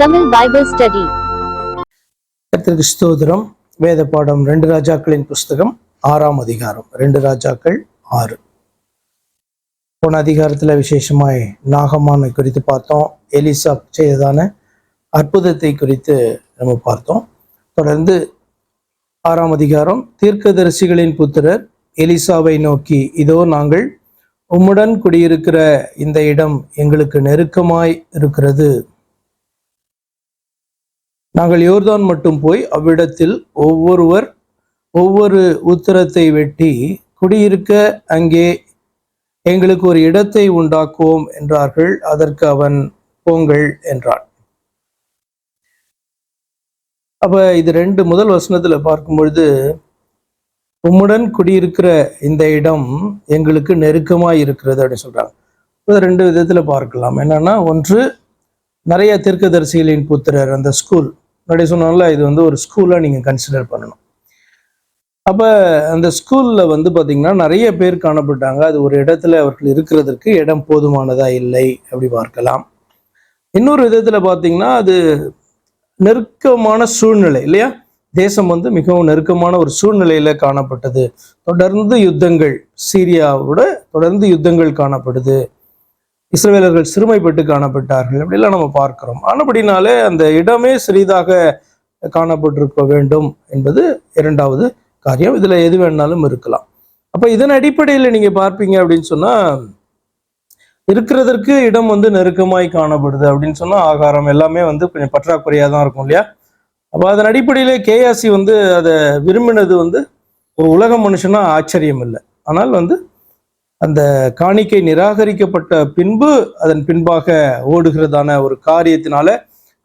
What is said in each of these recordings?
Tamil Bible Study. கர்த்தருக்கு ஸ்தோத்திரம். வேத பாடம் 2 ராஜாக்களின் புஸ்தகம் 6ஆம் அதிகாரம். 2 ராஜாக்கள் 6. போன அதிகாரத்தில் விசேஷமாய் நாகமானை குறித்து பார்த்தோம். எலிசா செய்ததான அற்புதத்தை குறித்து நம்ம பார்த்தோம். தொடர்ந்து 6ஆம் அதிகாரம், தீர்க்கதரிசிகளின் புத்திரர் எலிசாவை நோக்கி, இதோ நாங்கள் உம்முடன் குடியிருக்கிற இந்த இடம் எங்களுக்கு நெருக்கமாய் இருக்கிறது. நாங்கள் யோர்தான் மட்டும் போய் அவ்விடத்தில் ஒவ்வொருவர் ஒவ்வொரு உத்தரத்தை வெட்டி குடியிருக்க அங்கே எங்களுக்கு ஒரு இடத்தை உண்டாக்குவோம் என்றார்கள். அதற்கு அவன், போங்கள் என்றான். அப்ப இது 2 முதல் வசனத்துல பார்க்கும் பொழுது, உம்முடன் குடியிருக்கிற இந்த இடம் எங்களுக்கு நெருக்கமாய் இருக்கிறது அப்படின்னு சொல்றாங்க. 2 விதத்துல பார்க்கலாம். என்னன்னா, ஒன்று, நிறைய தீர்க்கதரிசிகளின் புத்திரர், அந்த ஸ்கூல் முன்னாடி சொன்னால, இது ஒரு ஸ்கூலா நீங்க கன்சிடர் பண்ணணும். அப்ப அந்த ஸ்கூல்ல பாத்தீங்கன்னா நிறைய பேர் காணப்பட்டாங்க. அது ஒரு இடத்துல அவர்கள் இருக்கிறதுக்கு இடம் போதுமானதா இல்லை அப்படி பார்க்கலாம். இன்னொரு விதத்துல பாத்தீங்கன்னா, அது நெருக்கமான சூழ்நிலை இல்லையா? தேசம் மிகவும் நெருக்கமான ஒரு சூழ்நிலையில காணப்பட்டது. தொடர்ந்து யுத்தங்கள், சீரியாவோட தொடர்ந்து யுத்தங்கள் காணப்படுது. இஸ்ரவேலர்கள் சிறுமைப்பட்டு காணப்பட்டார்கள். அப்படிலாம் நம்ம பார்க்கிறோம். ஆனபடினாலே அந்த இடமே சிறிதாக காணப்பட்டிருக்க வேண்டும் என்பது 2வது காரியம். இதுல எது வேணாலும் இருக்கலாம். அப்ப இதன் அடிப்படையில் நீங்க பார்ப்பீங்க அப்படின்னு சொன்னா, இருக்கிறதற்கு இடம் நெருக்கமாய் காணப்படுது அப்படின்னு சொன்னா, ஆகாரம் எல்லாமே கொஞ்சம் பற்றாக்குறையா தான் இருக்கும் இல்லையா? அப்ப அதன் அடிப்படையிலே கேயாசி அதை விரும்பினது ஒரு உலக மனுஷனா ஆச்சரியம் இல்லை. ஆனால் அந்த காணிக்கை நிராகரிக்கப்பட்ட பின்பு அதன் பின்பாக ஓடுகிறதான ஒரு காரியத்தினால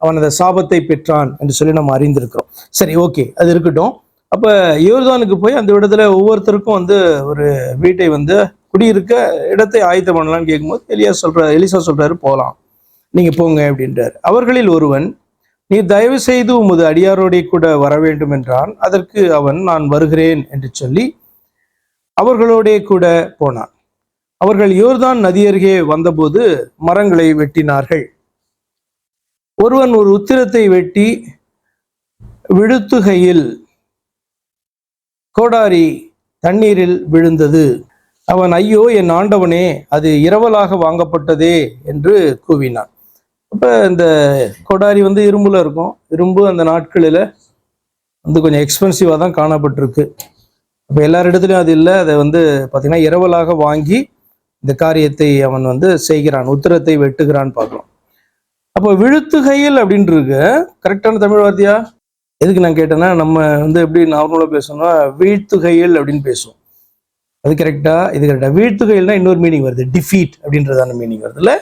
அவன் அந்த சாபத்தை பெற்றான் என்று சொல்லி நம்ம அறிந்திருக்கிறோம். சரி, ஓகே, அது இருக்கட்டும். அப்ப யோர்தானுக்கு போய் அந்த இடத்துல ஒவ்வொருத்தருக்கும் ஒரு வீட்டை குடியிருக்க இடத்தை ஆயத்தம் பண்ணலாம்னு கேட்கும்போது எலிசா சொல்றாரு, போகலாம், நீங்க போங்க அப்படின்றாரு. அவர்களில் ஒருவன், நீர் தயவு செய்து உமது அடியாரோட கூட வர வேண்டும் என்றான். அதற்கு அவன், நான் வருகிறேன் என்று சொல்லி அவர்களோட கூட போனான். அவர்கள் யோர்தான் நதி அருகே வந்தபோது மரங்களை வெட்டினார்கள். ஒருவன் ஒரு உத்திரத்தை வெட்டி விழுத்துகையில் கோடாரி தண்ணீரில் விழுந்தது. அவன், ஐயோ என் ஆண்டவனே, அது இரவலாக வாங்கப்பட்டதே என்று கூவினான். அப்ப இந்த கோடாரி இரும்புல இருக்கும். இரும்பு அந்த நாட்களில் கொஞ்சம் எக்ஸ்பென்சிவா தான் காணப்பட்டிருக்கு. அப்ப எல்லாரிடத்துலயும் அது இல்லை. அதை பார்த்தீங்கன்னா இரவலாக வாங்கி இந்த காரியத்தை அவன் செய்கிறான், உத்திரத்தை வெட்டுகிறான்னு பார்க்கலாம். அப்போ விழுத்துகையில் அப்படின்ட்டு கரெக்டான தமிழ் வார்த்தையா? எதுக்கு நான் கேட்டேன்னா, நம்ம எப்படி நார்மலா பேசணும்னா வீழ்த்துகையில் அப்படின்னு பேசுவோம். அது கரெக்டா? இது கரெக்டா? வீழ்த்துகையில்னா இன்னொரு மீனிங் வருது, டிஃபீட் அப்படின்றதான மீனிங் வருது இல்ல?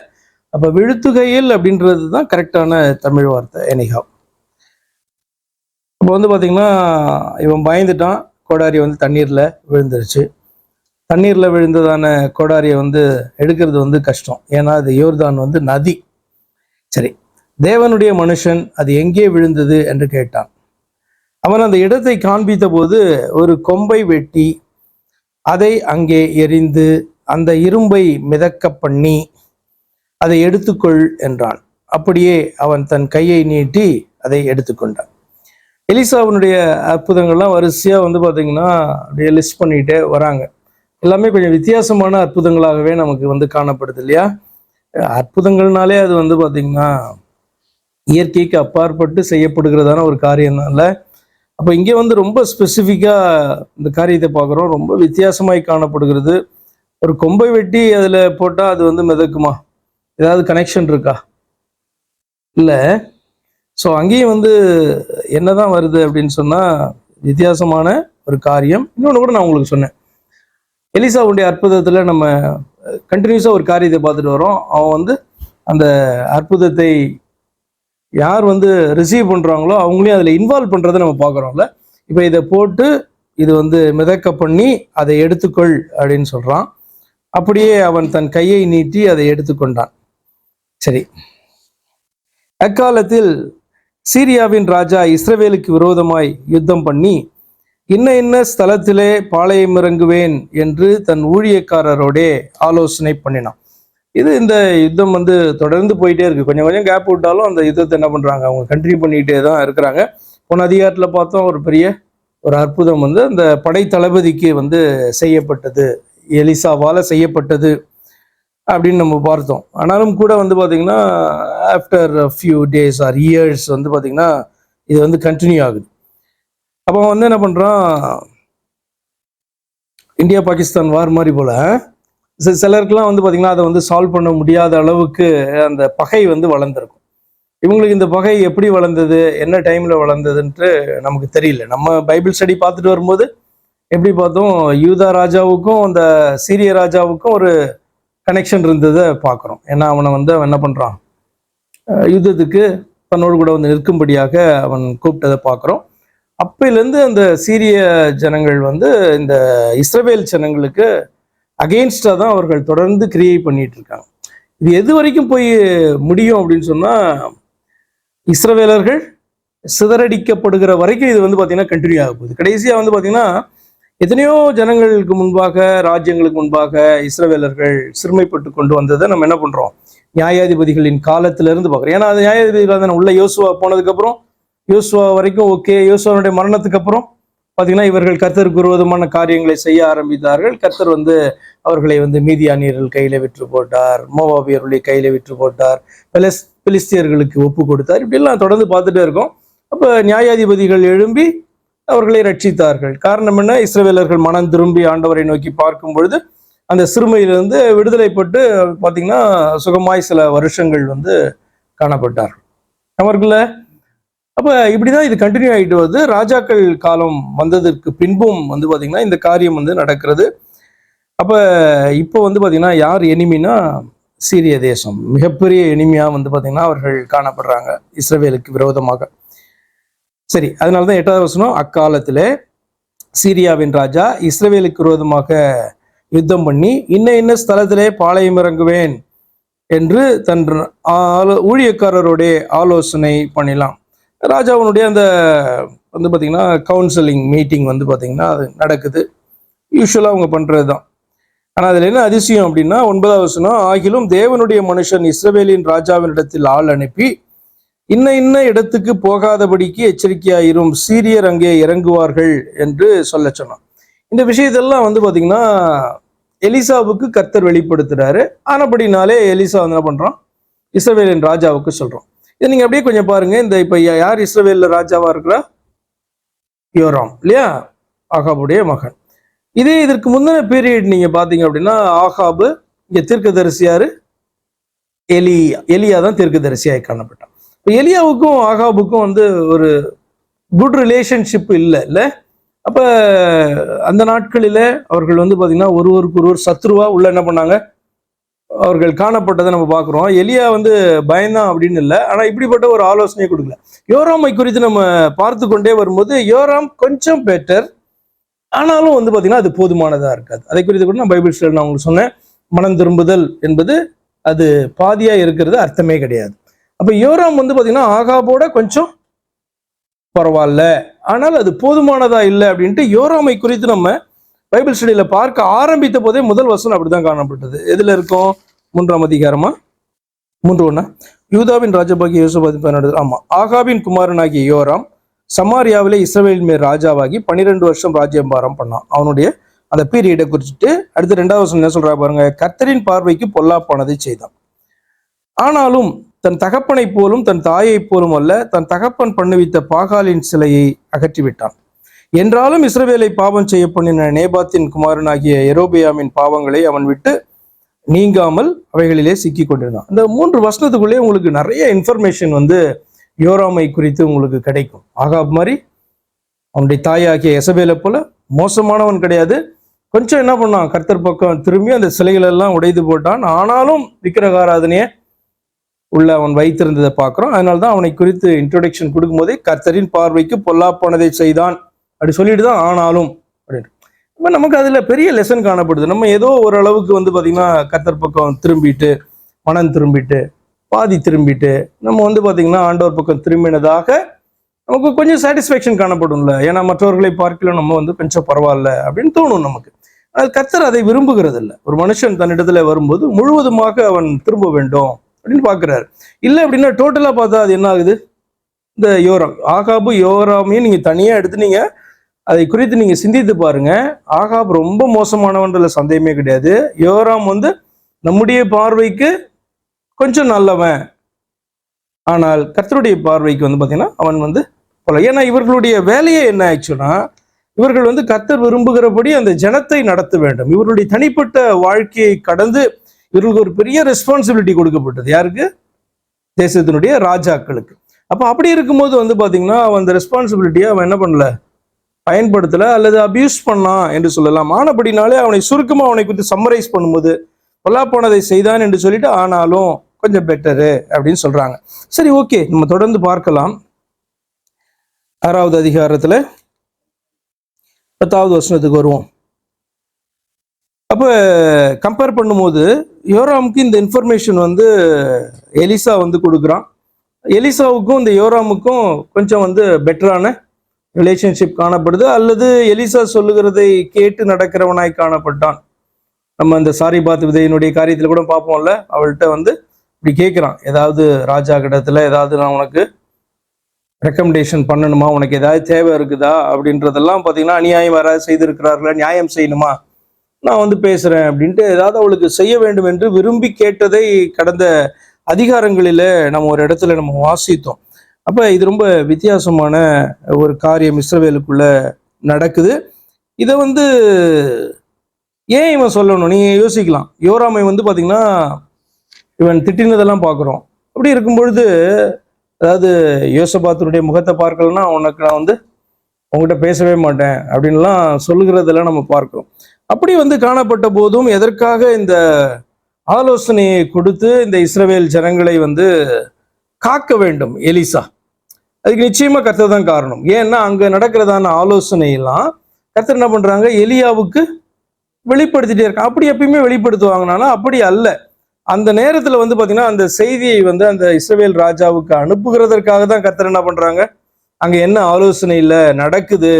அப்ப விழுத்துகையில் அப்படின்றது தான் கரெக்டான தமிழ் வார்த்தை. எனிஹா, அப்போ பாத்தீங்கன்னா இவன் பயந்துட்டான். கோடாரி தண்ணீர்ல விழுந்துருச்சு. தண்ணீர்ல விழுந்ததான கோடாரியை எடுக்கிறது கஷ்டம். ஏன்னா அது யோர்தான் நதி. சரி, தேவனுடைய மனுஷன் அது எங்கே விழுந்தது என்று கேட்டான். அவன் அந்த இடத்தை காண்பித்த போது ஒரு கொம்பை வெட்டி அதை அங்கே எரிந்து அந்த இரும்பை மிதக்க பண்ணி அதை எடுத்துக்கொள் என்றான். அப்படியே அவன் தன் கையை நீட்டி அதை எடுத்துக்கொண்டான். எலிசாவினுடைய அற்புதங்கள்லாம் வரிசையா பார்த்தீங்கன்னா அப்படியே லிஸ்ட் பண்ணிட்டே வராங்க. எல்லாமே கொஞ்சம் வித்தியாசமான அற்புதங்களாகவே நமக்கு காணப்படுது இல்லையா? அற்புதங்கள்னாலே அது பார்த்தீங்கன்னா இயற்கைக்கு அப்பாற்பட்டு செய்யப்படுகிறதான ஒரு காரியம்னால, அப்போ இங்கே ரொம்ப ஸ்பெசிஃபிக்கா இந்த காரியத்தை பார்க்குறோம். ரொம்ப வித்தியாசமாய் காணப்படுகிறது. ஒரு கொம்பை வெட்டி அதில் போட்டால் அது மிதக்குமா? ஏதாவது கனெக்ஷன் இருக்கா? இல்லை. ஸோ அங்கேயும் என்னதான் வருது அப்படின்னு சொன்னால், வித்தியாசமான ஒரு காரியம். இன்னொன்று கூட நான் உங்களுக்கு சொன்னேன், எலிசாவுடைய அற்புதத்தில் நம்ம கண்டினியூஸாக ஒரு காரியத்தை பார்த்துட்டு வரோம். அவன் அந்த அற்புதத்தை யார் ரிசீவ் பண்ணுறாங்களோ அவங்களையும் அதில் இன்வால்வ் பண்ணுறதை நம்ம பார்க்குறோம்ல. இப்போ இதை போட்டு இது மிதக்க பண்ணி அதை எடுத்துக்கொள் அப்படின்னு சொல்கிறான். அப்படியே அவன் தன் கையை நீட்டி அதை எடுத்துக்கொண்டான். சரி, அக்காலத்தில் சீரியாவின் ராஜா இஸ்ரவேலுக்கு விரோதமாய் யுத்தம் பண்ணி, இன்ன ஸ்தலத்திலே பாளையம் இறங்குவேன் என்று தன் ஊழியக்காரரோடே ஆலோசனை பண்ணினான். இந்த யுத்தம் வந்து தொடர்ந்து போயிட்டே இருக்கு. கொஞ்சம் கொஞ்சம் கேப் விட்டாலும் அந்த யுத்தத்தை என்ன பண்றாங்க, அவங்க கண்டினியூ பண்ணிக்கிட்டே தான் இருக்கிறாங்க. போன அதிகாரத்தில் பார்த்தோம், ஒரு அற்புதம் வந்து அந்த படை தளபதிக்கு வந்து செய்யப்பட்டது, எலிசாவால செய்யப்பட்டது அப்படின்னு நம்ம பார்த்தோம். ஆனாலும் கூட வந்து பார்த்தீங்கன்னா after few days or years வந்து பார்த்தீங்கன்னா இது வந்து கண்டினியூ ஆகுது. அப்போ வந்து என்ன பண்ணுறான், இந்தியா பாகிஸ்தான் வார் மாதிரி போல சிலருக்குலாம் வந்து பார்த்தீங்கன்னா அதை வந்து சால்வ் பண்ண முடியாத அளவுக்கு அந்த பகை வந்து வளர்ந்துருக்கும். இவங்களுக்கு இந்த பகை எப்படி வளர்ந்தது, என்ன டைமில் வளர்ந்ததுன்ட்டு நமக்கு தெரியல. நம்ம பைபிள் ஸ்டடி பார்த்துட்டு வரும்போது எப்படி பார்த்தோம், யூதா ராஜாவுக்கும் அந்த சீரிய ராஜாவுக்கும் ஒரு கனெக்ஷன் இருந்ததை பார்க்குறோம். ஏன்னா அவனை வந்து அவன் என்ன பண்ணுறான், யுத்தத்துக்கு தன்னோடு கூட வந்து நிற்கும்படியாக அவன் கூப்பிட்டதை பார்க்குறோம். அப்பையிலேருந்து அந்த சீரிய ஜனங்கள் வந்து இந்த இஸ்ரவேல் ஜனங்களுக்கு அகெயின்ஸ்டாக தான் அவர்கள் தொடர்ந்து கிரியேட் பண்ணிட்டு இருக்காங்க. இது எது வரைக்கும் போய் முடியும் அப்படின்னு சொன்னால், இஸ்ரவேலர்கள் சிதறடிக்கப்படுகிற வரைக்கும் இது வந்து பார்த்தீங்கன்னா கண்டினியூ ஆக போகுது. கடைசியாக வந்து பார்த்தீங்கன்னா எத்தனையோ ஜனங்களுக்கு முன்பாக, ராஜ்யங்களுக்கு முன்பாக இஸ்ரவேலர்கள் சிறுமைப்பட்டு கொண்டு வந்ததை நம்ம என்ன பண்ணுறோம், நியாயாதிபதிகளின் காலத்திலிருந்து பார்க்குறோம். ஏன்னா அது நியாயாதிபதிகள் தானே. உள்ள யோசுவா போனதுக்கப்புறம், யோசுவா வரைக்கும் ஓகே, யோசுவாவுடைய மரணத்துக்கு அப்புறம் பார்த்தீங்கன்னா இவர்கள் கர்த்தருக்கு விரோதமான காரியங்களை செய்ய ஆரம்பித்தார்கள். கர்த்தர் வந்து அவர்களை வந்து மீதியானியர்கள் கையில் விற்று போட்டார், மோவாபியர்களுடைய கையில் விற்று போட்டார், பெலிஸ்தியர்களுக்கு ஒப்பு கொடுத்தார். இப்படிலாம் தொடர்ந்து பார்த்துட்டே இருக்கோம். அப்போ நியாயாதிபதிகள் எழும்பி அவர்களை ரட்சித்தார்கள். காரணம் என்ன, இஸ்ரவேலர்கள் மனம் திரும்பி ஆண்டவரை நோக்கி பார்க்கும் பொழுது அந்த சிறுமையிலிருந்து விடுதலைப்பட்டு பார்த்தீங்கன்னா சுகமாய் சில வருஷங்கள் வந்து காணப்பட்டார்கள் அவர்கள. அப்போ இப்படிதான் இது கண்டினியூ ஆகிட்டு வருது. ராஜாக்கள் காலம் வந்ததற்கு பின்பும் வந்து பார்த்தீங்கன்னா இந்த காரியம் வந்து நடக்கிறது. அப்போ இப்போ வந்து பார்த்தீங்கன்னா யார் எனிமினா, சீரிய தேசம் மிகப்பெரிய எனிமியாக வந்து பார்த்தீங்கன்னா அவர்கள் காணப்படுறாங்க இஸ்ரவேலுக்கு விரோதமாக. சரி, அதனாலதான் 8வது வசனம், அக்காலத்திலே சீரியாவின் ராஜா இஸ்ரவேலுக்கு விரோதமாக யுத்தம் பண்ணி இன்ன ஸ்தலத்திலே பாளையம் இறங்குவேன் என்று தன் ஊழியக்காரருடைய ஆலோசனை பண்ணலாம். ராஜாவினுடைய அந்த வந்து பார்த்தீங்கன்னா கவுன்சிலிங் மீட்டிங் வந்து பார்த்தீங்கன்னா அது நடக்குது. யூஸ்வலாக அவங்க பண்ணுறது தான். ஆனால் அதில் என்ன அதிசயம் அப்படின்னா 9வது வசனம், ஆகிலும் தேவனுடைய மனுஷன் இஸ்ரவேலின் ராஜாவினிடத்தில் ஆள் அனுப்பி இன்ன இடத்துக்கு போகாதபடிக்கு எச்சரிக்கையாயிரும், சீரியர் அங்கே இறங்குவார்கள் என்று சொல்ல சொன்னான். இந்த விஷயத்தெல்லாம் வந்து பார்த்தீங்கன்னா எலிசாவுக்கு கர்த்தர் வெளிப்படுத்துறாரு. ஆனபடினாலே எலிசா வந்து என்ன பண்றான், இஸ்ரவேலின் ராஜாவுக்கு சொல்றோம். இதை நீங்க அப்படியே கொஞ்சம் பாருங்க. இந்த இப்ப யார் இஸ்ரவேல்ல ராஜாவா இருக்கிறா, யோராம் இல்லையா, ஆகாபுடைய மகன். இதற்கு முந்தின பீரியட் நீங்க பாத்தீங்க அப்படின்னா ஆகாபு இங்க தீர்க்கதரிசியாரு, எலியா தான் தீர்க்கதரிசியாய் காணப்பட்டான். எலியாவுக்கும் ஆகாபுக்கும் வந்து ஒரு குட் ரிலேஷன்ஷிப் இல்லை. அப்ப அந்த நாட்களில அவர்கள் வந்து பாத்தீங்கன்னா ஒருவருக்கு ஒருவர் சத்ருவா உள்ள என்ன பண்ணாங்க, அவர்கள் காணப்பட்டதை நம்ம பார்க்குறோம். எலியா வந்து பயந்தான் அப்படின்னு இல்லை, ஆனா இப்படிப்பட்ட ஒரு ஆலோசனையை கொடுக்கல. யோராமை குறித்து நம்ம பார்த்து கொண்டே வரும்போது யோராம் கொஞ்சம் பெட்டர், ஆனாலும் வந்து பாத்தீங்கன்னா அது போதுமானதா இருக்காது. அதை குறித்து கூட நான் பைபிள் ஸ்டடி நான் உங்களுக்கு சொன்னேன், மனம் திரும்புதல் என்பது அது பாதியா இருக்கிறது அர்த்தமே கிடையாது. அப்ப யோராம் வந்து பாத்தீங்கன்னா ஆகாபோட கொஞ்சம் பரவாயில்ல, ஆனால் அது போதுமானதா இல்லை அப்படின்ட்டு யோராமை குறித்து நம்ம பைபிள் ஸ்டடியில பார்க்க ஆரம்பித்த போதே முதல் வசனம் அப்படிதான் காணப்பட்டது. எதுல இருக்கும், 3ஆம் அதிகாரமா, 3:1, யூதாவின் ராஜபாகிய யோசபாத் 14. ஆமா, ஆகாபின் குமாரனாகிய யோராம் சமாரியாவிலே இஸ்ரவேலின் மேல் ராஜாவாகி 12 வருஷம் ராஜ்யபாரம் பண்ணான். அவனுடைய அந்த பீரியடை குறிச்சுட்டு அடுத்து 2வது வசனம் என்ன சொல்றா பாருங்க, கர்த்தரின் பார்வைக்கு பொல்லாப்பானதை செய்தான், ஆனாலும் தன் தகப்பனை போலும் தன் தாயை போலும் அல்ல, தன் தகப்பன் பண்ணுவித்த பாகாலின் சிலையை அகற்றிவிட்டான். என்றாலும் இஸ்ரவேலை பாவம் செய்ய பண்ணின நேபாத்தின் குமாரனாகிய யெரொபெயாமின் பாவங்களை அவன் விட்டு நீங்காமல் அவைகளிலே சிக்கி கொண்டிருந்தான். இந்த 3 வசனத்துக்குள்ளே உங்களுக்கு நிறைய இன்ஃபர்மேஷன் வந்து யோராமை குறித்து உங்களுக்கு கிடைக்கும். ஆகாப் மாதிரி அவனுடைய தாயாகிய யெசபேலை போல மோசமானவன் கிடையாது. கொஞ்சம் என்ன பண்ணான், கர்த்தர் பக்கம் திரும்பி அந்த சிலைகள் எல்லாம் உடைந்து போட்டான். ஆனாலும் விக்கிரகாராதனைய உள்ள அவன் வைத்திருந்ததை பார்க்கிறோம். அதனால்தான் அவனை குறித்து இன்ட்ரோடக்ஷன் கொடுக்கும் போதே கர்த்தரின் பார்வைக்கு பொல்லாப்பானதை செய்தான் அப்படி சொல்லிட்டு தான் ஆனாலும் அப்படின்னு. இப்போ நமக்கு அதுல பெரிய லெசன் காணப்படுது. நம்ம ஏதோ ஓரளவுக்கு வந்து பாத்தீங்கன்னா கர்த்தர் பக்கம் திரும்பிட்டு, மனம் திரும்பிட்டு, பாதி திரும்பிட்டு நம்ம வந்து பாத்தீங்கன்னா ஆண்டவர் பக்கம் திரும்பினதாக நமக்கு கொஞ்சம் சாட்டிஸ்ஃபேக்ஷன் காணப்படும்ல. ஏன்னா மற்றவர்களை பார்க்கல நம்ம வந்து கொஞ்சம் பரவாயில்ல அப்படின்னு தோணும் நமக்கு. ஆனால் கர்த்தர் அதை விரும்புகிறது இல்லை. ஒரு மனுஷன் தன்னிடத்துல வரும்போது முழுவதுமாக அவன் திரும்ப வேண்டும் அப்படின்னு பாக்குறாரு. இல்லை அப்படின்னா டோட்டலா பார்த்தா அது என்ன ஆகுது? இந்த யோராம், ஆகாபு யோராமையும் நீங்க தனியா எடுத்து நீங்க அதை குறித்து நீங்க சிந்தித்து பாருங்க. ஆகாப் ரொம்ப மோசமானவன்றதுல சந்தேகமே கிடையாது. யோராம் நம்முடைய பார்வைக்கு கொஞ்சம் நல்லவன், ஆனால் கர்த்தருடைய பார்வைக்கு பாத்தீங்கன்னா அவன் போல. ஏன்னா இவர்களுடைய வேலையே என்ன ஆயிடுச்சுன்னா, இவர்கள் கர்த்தர் விரும்புகிறபடி அந்த ஜனத்தை நடத்த வேண்டும். இவர்களுடைய தனிப்பட்ட வாழ்க்கையை கடந்து இவர்களுக்கு ஒரு பெரிய ரெஸ்பான்சிபிலிட்டி கொடுக்கப்பட்டது. யாருக்கு? தேசத்தினுடைய ராஜாக்களுக்கு. அப்ப அப்படி இருக்கும்போது பாத்தீங்கன்னா அவன் அந்த ரெஸ்பான்சிபிலிட்டியை அவன் என்ன பண்ணல, பயன்படுத்தல அல்லது அபியூஸ் பண்ணான் என்று சொல்லலாம். ஆனபடினாலே அவனை சுருக்கமா அவனை குறித்து சம்மரைஸ் பண்ணும்போது பொல்லா போனதை செய்தான் என்று சொல்லிட்டு ஆனாலும் கொஞ்சம் பெட்டரு அப்படின்னு சொல்றாங்க. சரி, ஓகே, நம்ம தொடர்ந்து பார்க்கலாம். 6வது அதிகாரத்துல 10வது வசனத்துக்கு வருவோம். அப்ப கம்பேர் பண்ணும்போது யோராமுக்கு இந்த இன்ஃபர்மேஷன் எலிசா கொடுக்குறான். எலிசாவுக்கும் இந்த யோராமுக்கும் கொஞ்சம் பெட்டரான ரிலேஷன்ஷிப் காணப்படுது. அல்லது எலிசா சொல்லுகிறதை கேட்டு நடக்கிறவனாய் காணப்பட்டான். நம்ம அந்த சாரிபாத் விதையினுடைய காரியத்துல கூட பார்ப்போம்ல, அவள்கிட்ட இப்படி கேட்கிறான், ஏதாவது ராஜா கிடத்துல ஏதாவது நான் உனக்கு ரெக்கமெண்டேஷன் பண்ணணுமா, உனக்கு ஏதாவது தேவை இருக்குதா அப்படின்றதெல்லாம் பார்த்தீங்கன்னா, அநியாயம் யாராவது செய்திருக்கிறார்களா, நியாயம் செய்யணுமா, நான் பேசுறேன் அப்படின்ட்டு ஏதாவது அவளுக்கு செய்ய வேண்டும் என்று விரும்பி கேட்டதை கடந்த அதிகாரங்களில நம்ம ஒரு இடத்துல நம்ம வாசித்தோம். அப்ப இது ரொம்ப வித்தியாசமான ஒரு காரியம் இஸ்ரவேலுக்குள்ள நடக்குது. இதை ஏன் இவன் சொல்லணும்? நீங்க யோசிக்கலாம். யோராமை பாத்தீங்கன்னா இவன் திட்டினதெல்லாம் பார்க்குறோம். அப்படி இருக்கும் பொழுது, அதாவது யோசபாத்தினுடைய முகத்தை பார்க்கலன்னா உனக்கு நான் உங்ககிட்ட பேசவே மாட்டேன் அப்படின்லாம் சொல்லுகிறதெல்லாம் நம்ம பார்க்கிறோம். அப்படி காணப்பட்ட போதும் எதற்காக இந்த ஆலோசனையை கொடுத்து இந்த இஸ்ரவேல் ஜனங்களை காக்க வேண்டும் எலிசா? அதுக்கு நிச்சயமா கர்த்தர் தான் காரணம். ஏன்னா அங்க நடக்கிறதான ஆலோசனை எல்லாம் கர்த்தர் என்ன பண்றாங்க, எலியாவுக்கு வெளிப்படுத்திட்டே இருக்காங்க. அப்படி எப்பயுமே வெளிப்படுத்துவாங்கனாலும் அப்படி அல்ல. அந்த நேரத்துல பாத்தீங்கன்னா அந்த செய்தியை அந்த இஸ்ரவேல் ராஜாவுக்கு அனுப்புகிறதற்காக தான் கர்த்தர் என்ன பண்றாங்க, அங்க என்ன ஆலோசனையில நடக்குது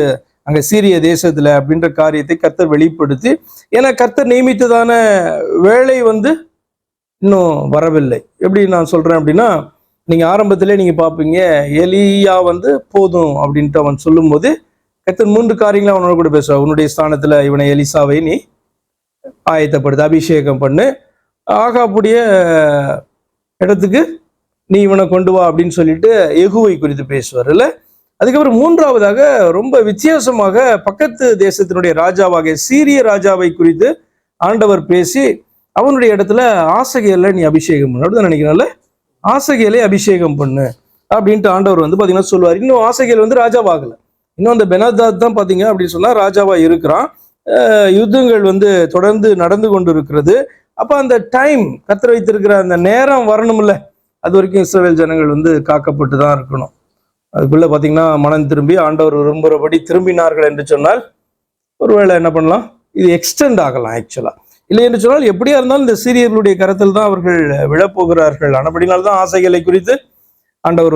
அங்க சீரிய தேசத்துல அப்படின்ற காரியத்தை கர்த்தர் வெளிப்படுத்தி, ஏன்னா கர்த்தர் நியமித்ததான வேலை இன்னும் வரவில்லை. எப்படி நான் சொல்றேன் அப்படின்னா, நீங்க ஆரம்பத்திலே நீங்க பார்ப்பீங்க, எலியா போதும் அப்படின்ட்டு அவன் சொல்லும் போது கர்த்தர் 3 காரியங்களை அவனோட கூட பேசுவார். உன்னுடைய ஸ்தானத்துல இவனை எலிசாவை நீ ஆயத்தப்படுத்து, அபிஷேகம் பண்ணு, ஆகாப்புடைய இடத்துக்கு நீ இவனை கொண்டு வா அப்படின்னு சொல்லிட்டு யெகூவை குறித்து பேசுவார் இல்ல. அதுக்கப்புறம் 3வதாக ரொம்ப வித்தியாசமாக பக்கத்து தேசத்தினுடைய ராஜாவாக சீரிய ராஜாவை குறித்து ஆண்டவர் பேசி அவனுடைய இடத்துல ஆசகேலை நீ அபிஷேகம் பண்ணு அப்படின்னு நினைக்கிறேன்ல, ஆசகேலை அபிஷேகம் பண்ணு அப்படின்ட்டு ஆண்டவர் பாத்தீங்கன்னா சொல்லுவார். இன்னும் ஆசகேல் ராஜாவாகல, இன்னும் அந்த பெனாதாத் தான் பாத்தீங்க அப்படின்னு சொன்னா ராஜாவா இருக்கிறான். யுத்தங்கள் தொடர்ந்து நடந்து கொண்டு இருக்கிறது. அப்ப அந்த டைம் கர்த்தர் வைத்திருக்கிற அந்த நேரம் வரணும்ல, அது வரைக்கும் இஸ்ரவேல் ஜனங்கள் காக்கப்பட்டு தான் இருக்கணும். அதுக்குள்ள பாத்தீங்கன்னா மனம் திரும்பி ஆண்டவர் விரும்புகிறபடி திரும்பினார்கள் என்று சொன்னால் ஒருவேளை என்ன பண்ணலாம், இது எக்ஸ்டெண்ட் ஆகலாம். ஆக்சுவலா இல்லை என்று சொன்னால் எப்படியா இருந்தாலும் இந்த சீரியர்களுடைய கருத்தில் தான் அவர்கள் விழப்போகிறார்கள். ஆனபடினால்தான் ஆசைகளை குறித்து ஆண்டவர்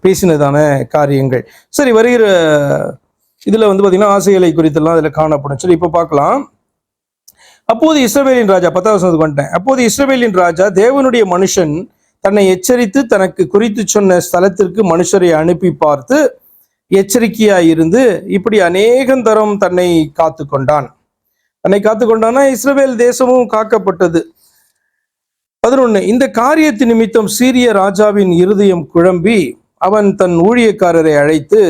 பேசினதான காரியங்கள். சரி, வருகிற இதுல பாத்தீங்கன்னா ஆசைகளை குறித்தெல்லாம் அதுல காணப்படும். சரி, இப்ப பார்க்கலாம். அப்போது இஸ்ரவேலின் ராஜா, 10வது வசனத்துக்கு வந்துட்டேன். அப்போது இஸ்ரவேலின் ராஜா தேவனுடைய மனுஷன் தன்னை எச்சரித்து தனக்கு குறித்து சொன்ன ஸ்தலத்திற்கு மனுஷரை அனுப்பி பார்த்து எச்சரிக்கையாயிருந்து இப்படி அநேகந்தரம் தன்னை காத்து கொண்டான். தன்னை காத்து கொண்டானா இஸ்ரவேல் தேசமும் காக்கப்பட்டது. 11, இந்த காரியத்தின் நிமித்தம் சீரிய ராஜாவின் இருதயம் குழம்பி அவன் தன் ஊழியக்காரரை அழைத்து,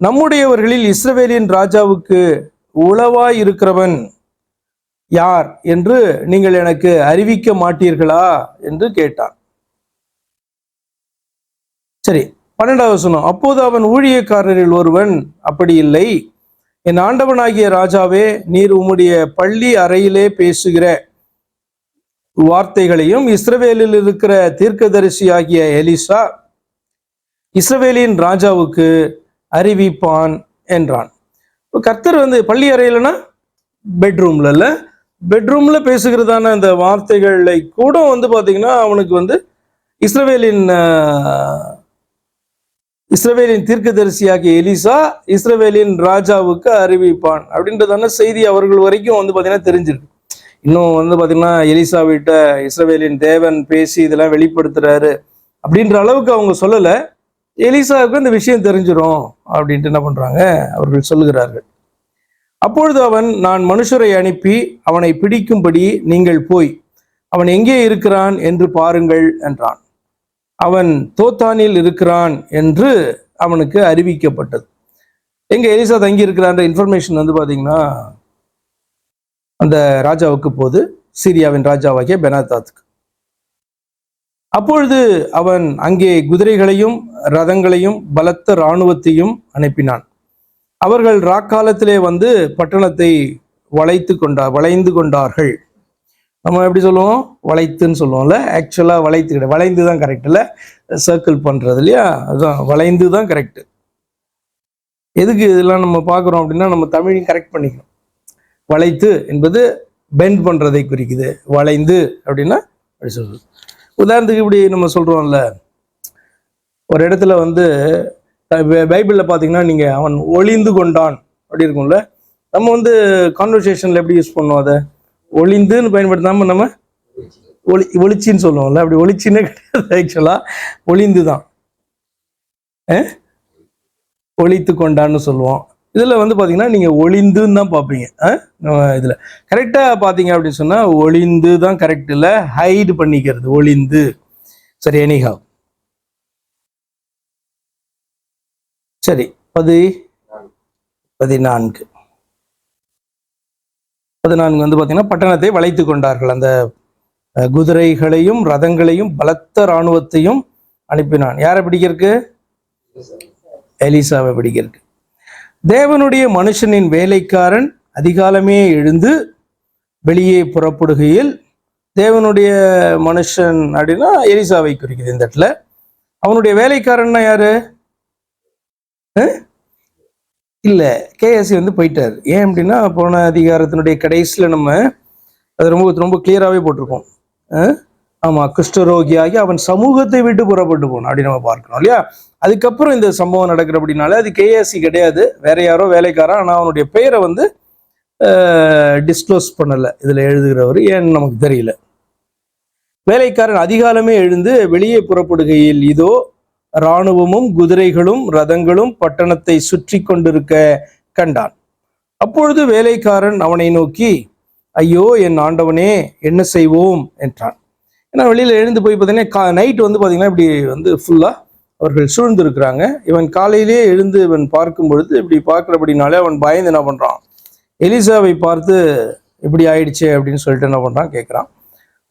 நம்முடையவர்களில் இஸ்ரவேலின் ராஜாவுக்கு உளவாய் இருக்கிறவன் யார் என்று நீங்கள் எனக்கு அறிவிக்க மாட்டீர்களா என்று கேட்டான். சரி, 12வது வசனம். அப்போது அவன் ஊழியக்காரரில் ஒருவன், அப்படி இல்லை, என் ஆண்டவனாகிய ராஜாவே, நீர் உம்முடைய பள்ளி அறையிலே பேசுகிற வார்த்தைகளையும் இஸ்ரவேலில் இருக்கிற தீர்க்கதரிசியாகிய எலிசா இஸ்ரவேலின் ராஜாவுக்கு அறிவிப்பான் என்றான். கர்த்தர் பள்ளி அறையிலனா பெட்ரூம்ல இல்ல, பெட்ரூம்ல பேசுகிறதான அந்த வார்த்தைகளை கூட பாத்தீங்கன்னா அவனுக்கு இஸ்ரவேலின் இஸ்ரவேலின் தீர்க்கதரிசியாகிய எலிசா இஸ்ரவேலின் ராஜாவுக்கு அறிவிப்பான் அப்படின்றதான செய்தி அவர்கள் வரைக்கும் வந்து பார்த்தீங்கன்னா தெரிஞ்சிருக்கு. இன்னும் வந்து பார்த்தீங்கன்னா எலிசா விட்ட இஸ்ரவேலின் தேவன் பேசி இதெல்லாம் வெளிப்படுத்துறாரு அப்படின்ற அளவுக்கு அவங்க சொல்லலை. எலிசாவுக்கு இந்த விஷயம் தெரிஞ்சிடும் அப்படின்ட்டு என்ன பண்றாங்க, அவர்கள் சொல்லுகிறார்கள். அப்பொழுது அவன், நான் மனுஷரை அனுப்பி அவனை பிடிக்கும்படி நீங்கள் போய் அவன் எங்கே இருக்கிறான் என்று பாருங்கள் என்றான். அவன் தோத்தானில் இருக்கிறான் என்று அவனுக்கு அறிவிக்கப்பட்டது. எங்க எலிசா தங்கி இருக்கிறான்ற இன்ஃபர்மேஷன் வந்து பாத்தீங்கன்னா அந்த ராஜாவுக்கு போது, சீரியாவின் ராஜாவாகிய பெனாதாத்துக்கு. அப்பொழுது அவன் அங்கே குதிரைகளையும் ரதங்களையும் பலத்த இராணுவத்தையும் அனுப்பினான். அவர்கள் ராக்காலத்திலே வந்து பட்டணத்தை வளைந்து கொண்டார்கள். நம்ம எப்படி சொல்லுவோம், வளைத்துன்னு சொல்லுவோம்ல, ஆக்சுவலா வளைத்து கிடையாது, வளைந்து தான் கரெக்ட் இல்லை, சர்க்கிள் பண்றது இல்லையா, அதுதான் வளைந்து தான் கரெக்ட். எதுக்கு இதெல்லாம் நம்ம பார்க்குறோம் அப்படின்னா நம்ம தமிழையும் கரெக்ட் பண்ணிக்கணும். வளைத்து என்பது பெண்ட் பண்றதை குறிக்குது, வளைந்து அப்படின்னா அப்படி சொல்றது. உதாரணத்துக்கு இப்படி நம்ம சொல்றோம்ல, ஒரு இடத்துல வந்து பைபிளில் பார்த்தீங்கன்னா நீங்கள் அவன் ஒளிந்து கொண்டான் அப்படி இருக்கும்ல, நம்ம வந்து கான்வர்சேஷனில் எப்படி யூஸ் பண்ணுவோம், அதை ஒளிந்துன்னு பயன்படுத்தாமல் நம்ம ஒளிச்சின்னு சொல்லுவோம்ல, அப்படி ஒளிச்சின்னே கிடையாது, ஆக்சுவலாக ஒளிந்து தான், ஒளித்து கொண்டான்னு சொல்லுவோம். இதில் வந்து பார்த்தீங்கன்னா நீங்கள் ஒளிந்துன்னு தான் பார்ப்பீங்க. இதில் கரெக்டாக பார்த்தீங்க அப்படின்னு சொன்னால் ஒளிந்து தான் கரெக்ட், இல்லை ஹைடு பண்ணிக்கிறது ஒளிந்து. சரி, எனிஹாவ். சரி, 14 வந்து பார்த்தீங்கன்னா பட்டணத்தை வளைத்து கொண்டார்கள். அந்த குதிரைகளையும் ரதங்களையும் பலத்த இராணுவத்தையும் அனுப்பினான். யாரை பிடிக்கிறதுக்கு? எலிசாவை பிடிக்கிறதுக்கு. தேவனுடைய மனுஷனின் வேலைக்காரன் அதிகாலமே எழுந்து வெளியே புறப்படுகையில், தேவனுடைய மனுஷன் அப்படின்னா எலிசாவை குறிக்குது இந்த இடத்துல. அவனுடைய வேலைக்காரன்னா யாரு? இல்லை, கேஎஸ்சி வந்து போயிட்டார். ஏன் அப்படின்னா போன அதிகாரத்தினுடைய கடைசியில் நம்ம அது ரொம்ப ரொம்ப கிளியராகவே போட்டிருக்கோம். ஆமாம், குஷ்டரோகியாகி அவன் சமூகத்தை விட்டு புறப்பட்டு போனான் அப்படி நம்ம பார்க்கணும் இல்லையா. அதுக்கப்புறம் இந்த சம்பவம் நடக்கிற அப்படின்னால அது கேஎஸ்சி கிடையாது, வேற யாரோ வேலைக்காரன். ஆனால் அவனுடைய பெயரை வந்து டிஸ்க்ளோஸ் பண்ணலை இதில் எழுதுகிறவர், ஏன்னு நமக்கு தெரியல. வேலைக்காரன் அதிகாலமே எழுந்து வெளியே புறப்படுகையில் இதோ இராணுவமும் குதிரைகளும் ரதங்களும் பட்டணத்தை சுற்றி கொண்டிருக்க கண்டான். அப்பொழுது வேலைக்காரன் அவனை நோக்கி, ஐயோ என் ஆண்டவனே, என்ன செய்வோம் என்றான். ஏன்னா வெளியில எழுந்து போய் பார்த்தீங்கன்னா நைட் வந்து பார்த்தீங்கன்னா இப்படி வந்து ஃபுல்லா அவர்கள் சூழ்ந்து இருக்கிறாங்க. இவன் காலையிலேயே எழுந்து இவன் பார்க்கும் பொழுது இப்படி பார்க்கிறபடினாலே அவன் பயந்து என்ன பண்றான், எலிசாவை பார்த்து இப்படி ஆயிடுச்சே அப்படின்னு சொல்லிட்டு என்ன பண்றான், கேட்கிறான்.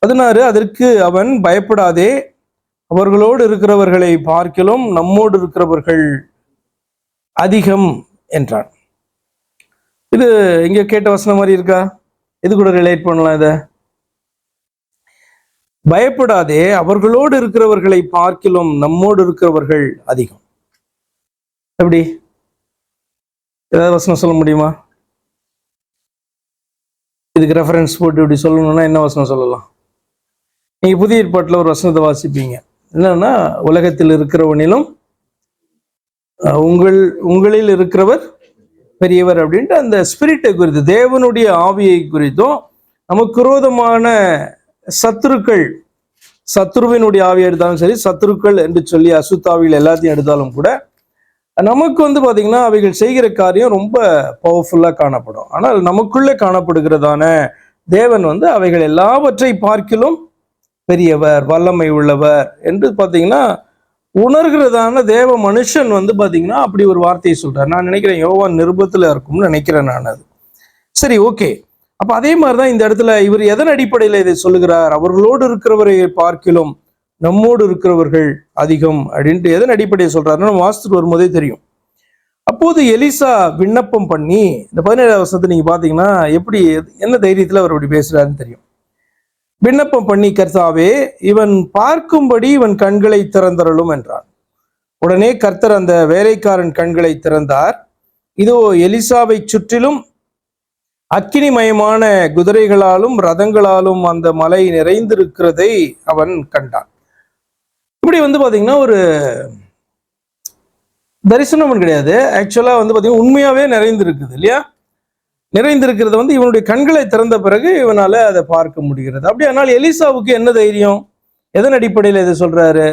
16 அதற்கு அவன், பயப்படாதே, அவர்களோடு இருக்கிறவர்களை பார்க்கிலும் நம்மோடு இருக்கிறவர்கள் அதிகம் என்றான். இது இங்க கேட்ட வசனம் மாதிரி இருக்கா? இது கூட ரிலேட் பண்ணலாம். இத பயப்படாதே, அவர்களோடு இருக்கிறவர்களை பார்க்கிலும் நம்மோடு இருக்கிறவர்கள் அதிகம். எப்படி ஏதாவது வசனம் சொல்ல முடியுமா? இதுக்கு ரெஃபரன்ஸ் போட்டு இப்படி சொல்லணும்னா என்ன வசனம் சொல்லலாம்? நீங்க புதிய ஏற்பாட்டில் ஒரு வசனத்தை வாசிப்பீங்க, என்னன்னா உலகத்தில் இருக்கிறவனிலும் உங்களில் இருக்கிறவர் பெரியவர் அப்படின்ட்டு அந்த ஸ்பிரிட்டை குறித்து, தேவனுடைய ஆவியை குறித்தும், நமக்கு விரோதமான சத்துருக்கள், சத்துருவினுடைய ஆவியை எடுத்தாலும் சரி, சத்துருக்கள் என்று சொல்லி அசுத்தாவிகள் எல்லாத்தையும் எடுத்தாலும் கூட நமக்கு வந்து பாத்தீங்கன்னா அவைகள் செய்கிற காரியம் ரொம்ப பவர்ஃபுல்லா காணப்படும். ஆனால் நமக்குள்ளே காணப்படுகிறதான தேவன் வந்து அவைகள் எல்லாவற்றை பார்க்கிலும் பெரியவர், வல்லமை உள்ளவர் என்று பார்த்தீங்கன்னா உணர்கிறதான தேவ மனுஷன் வந்து பார்த்தீங்கன்னா அப்படி ஒரு வார்த்தையை சொல்றார். நான் நினைக்கிறேன் யோவான் நிருபத்தில் இருக்கும்னு நினைக்கிறேன் நான் அது. சரி, ஓகே. அப்போ அதே மாதிரி தான் இந்த இடத்துல இவர் எதன் அடிப்படையில் இதை சொல்லுகிறார்? அவர்களோடு இருக்கிறவரை பார்க்கிலும் நம்மோடு இருக்கிறவர்கள் அதிகம் அப்படின்ட்டு எதன் அடிப்படையை சொல்றாருன்னு நம்ம வாசித்துட்டு வரும்போதே தெரியும். அப்போது எலிசா விண்ணப்பம் பண்ணி, இந்த 17 வருஷத்தை நீங்க பாத்தீங்கன்னா எப்படி என்ன தைரியத்துல அவர் அப்படி பேசுறாருன்னு தெரியும். விண்ணப்பம் பண்ணி, கர்த்தாவே, இவன் பார்க்கும்படி இவன் கண்களை திறந்தருளும் என்றான். உடனே கர்த்தர் அந்த வேலைக்காரன் கண்களை திறந்தார். இதோ எலிசாவை சுற்றிலும் அக்கினிமயமான குதிரைகளாலும் ரதங்களாலும் அந்த மலை நிறைந்திருக்கிறதை அவன் கண்டான். இப்படி வந்து பாத்தீங்கன்னா ஒரு தரிசனம் கிடையாது, ஆக்சுவலா வந்து பாத்தீங்கன்னா உண்மையாவே நிறைந்திருக்குது இல்லையா? நிறைந்திருக்கிறது வந்து இவனுடைய கண்களை திறந்த பிறகு இவனால அதை பார்க்க முடிகிறது. அப்படியானால் எலிசாவுக்கு என்ன தைரியம்? எதன் அடிப்படையில் இதை சொல்றாரு?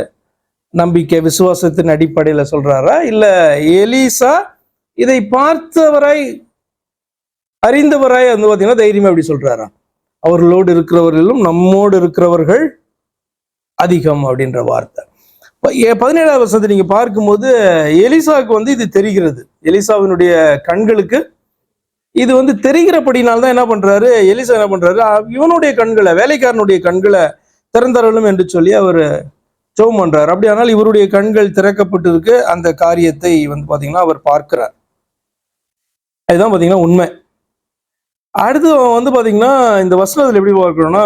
நம்பிக்கை, விசுவாசத்தின் அடிப்படையில சொல்றாரா, இல்ல எலிசா இதை பார்த்தவராய் அறிந்தவராய் வந்து பாத்தீங்கன்னா தைரியமா எப்படி சொல்றாரா? அவர்களோடு இருக்கிறவர்களும் நம்மோடு இருக்கிறவர்கள் அதிகம் அப்படின்ற வார்த்தை. 17வது வசனத்தை நீங்க பார்க்கும்போது எலிசாவுக்கு வந்து இது தெரிகிறது. எலிசாவினுடைய கண்களுக்கு இது வந்து தெரிகிறபடினால்தான் என்ன பண்றாரு, எலிசா என்ன பண்றாரு, இவனுடைய கண்களை, வேலைக்காரனுடைய கண்களை திறந்தரலும் என்று சொல்லி அவர் ஜெபம் பண்றாரு. அப்படியானால் இவருடைய கண்கள் திறக்கப்பட்டிருக்கு. அந்த காரியத்தை வந்து பாத்தீங்கன்னா அவர் பார்க்கிறார். அதுதான் பாத்தீங்கன்னா உண்மை. அடுத்து வந்து பாத்தீங்கன்னா இந்த வசனத்துல எப்படி பார்க்கணும்னா,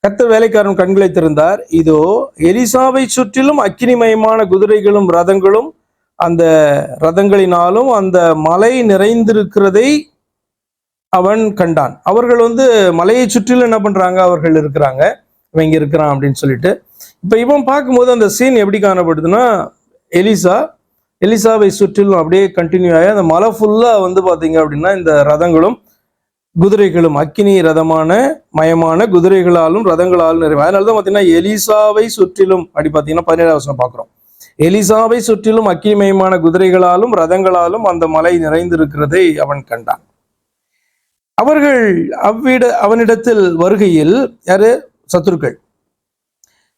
கர்த்தர் வேலைக்காரன் கண்களை திறந்தார், இதோ எலிசாவை சுற்றிலும் அக்கினிமயமான குதிரைகளும் ரதங்களும் அந்த ரதங்களினாலும் அந்த மலை நிறைந்திருக்கிறதை அவன் கண்டான். அவர்கள் வந்து மலையை சுற்றிலும் என்ன பண்றாங்க, அவர்கள் இருக்கிறாங்க, இவன் இங்க இருக்கிறான் அப்படின்னு சொல்லிட்டு. இப்ப இவன் பார்க்கும்போது அந்த சீன் எப்படி காணப்படுதுன்னா, எலிசாவை சுற்றிலும் அப்படியே கண்டினியூ ஆகி அந்த மலை ஃபுல்லா வந்து பாத்தீங்க அப்படின்னா இந்த ரதங்களும் குதிரைகளும் அக்கினி ரதமான மயமான குதிரைகளாலும் ரதங்களாலும் நிறைவு. அதனாலதான் பாத்தீங்கன்னா எலிசாவை சுற்றிலும் அப்படி பாத்தீங்கன்னா 17வது வசனம் பார்க்கிறோம். எலிசாவை சுற்றிலும் அக்கினிமயமான குதிரைகளாலும் ரதங்களாலும் அந்த மலை நிறைந்திருக்கிறதை அவன் கண்டான். அவர்கள் அவனிடத்தில் வருகையில், யாரு, சத்துருக்கள்,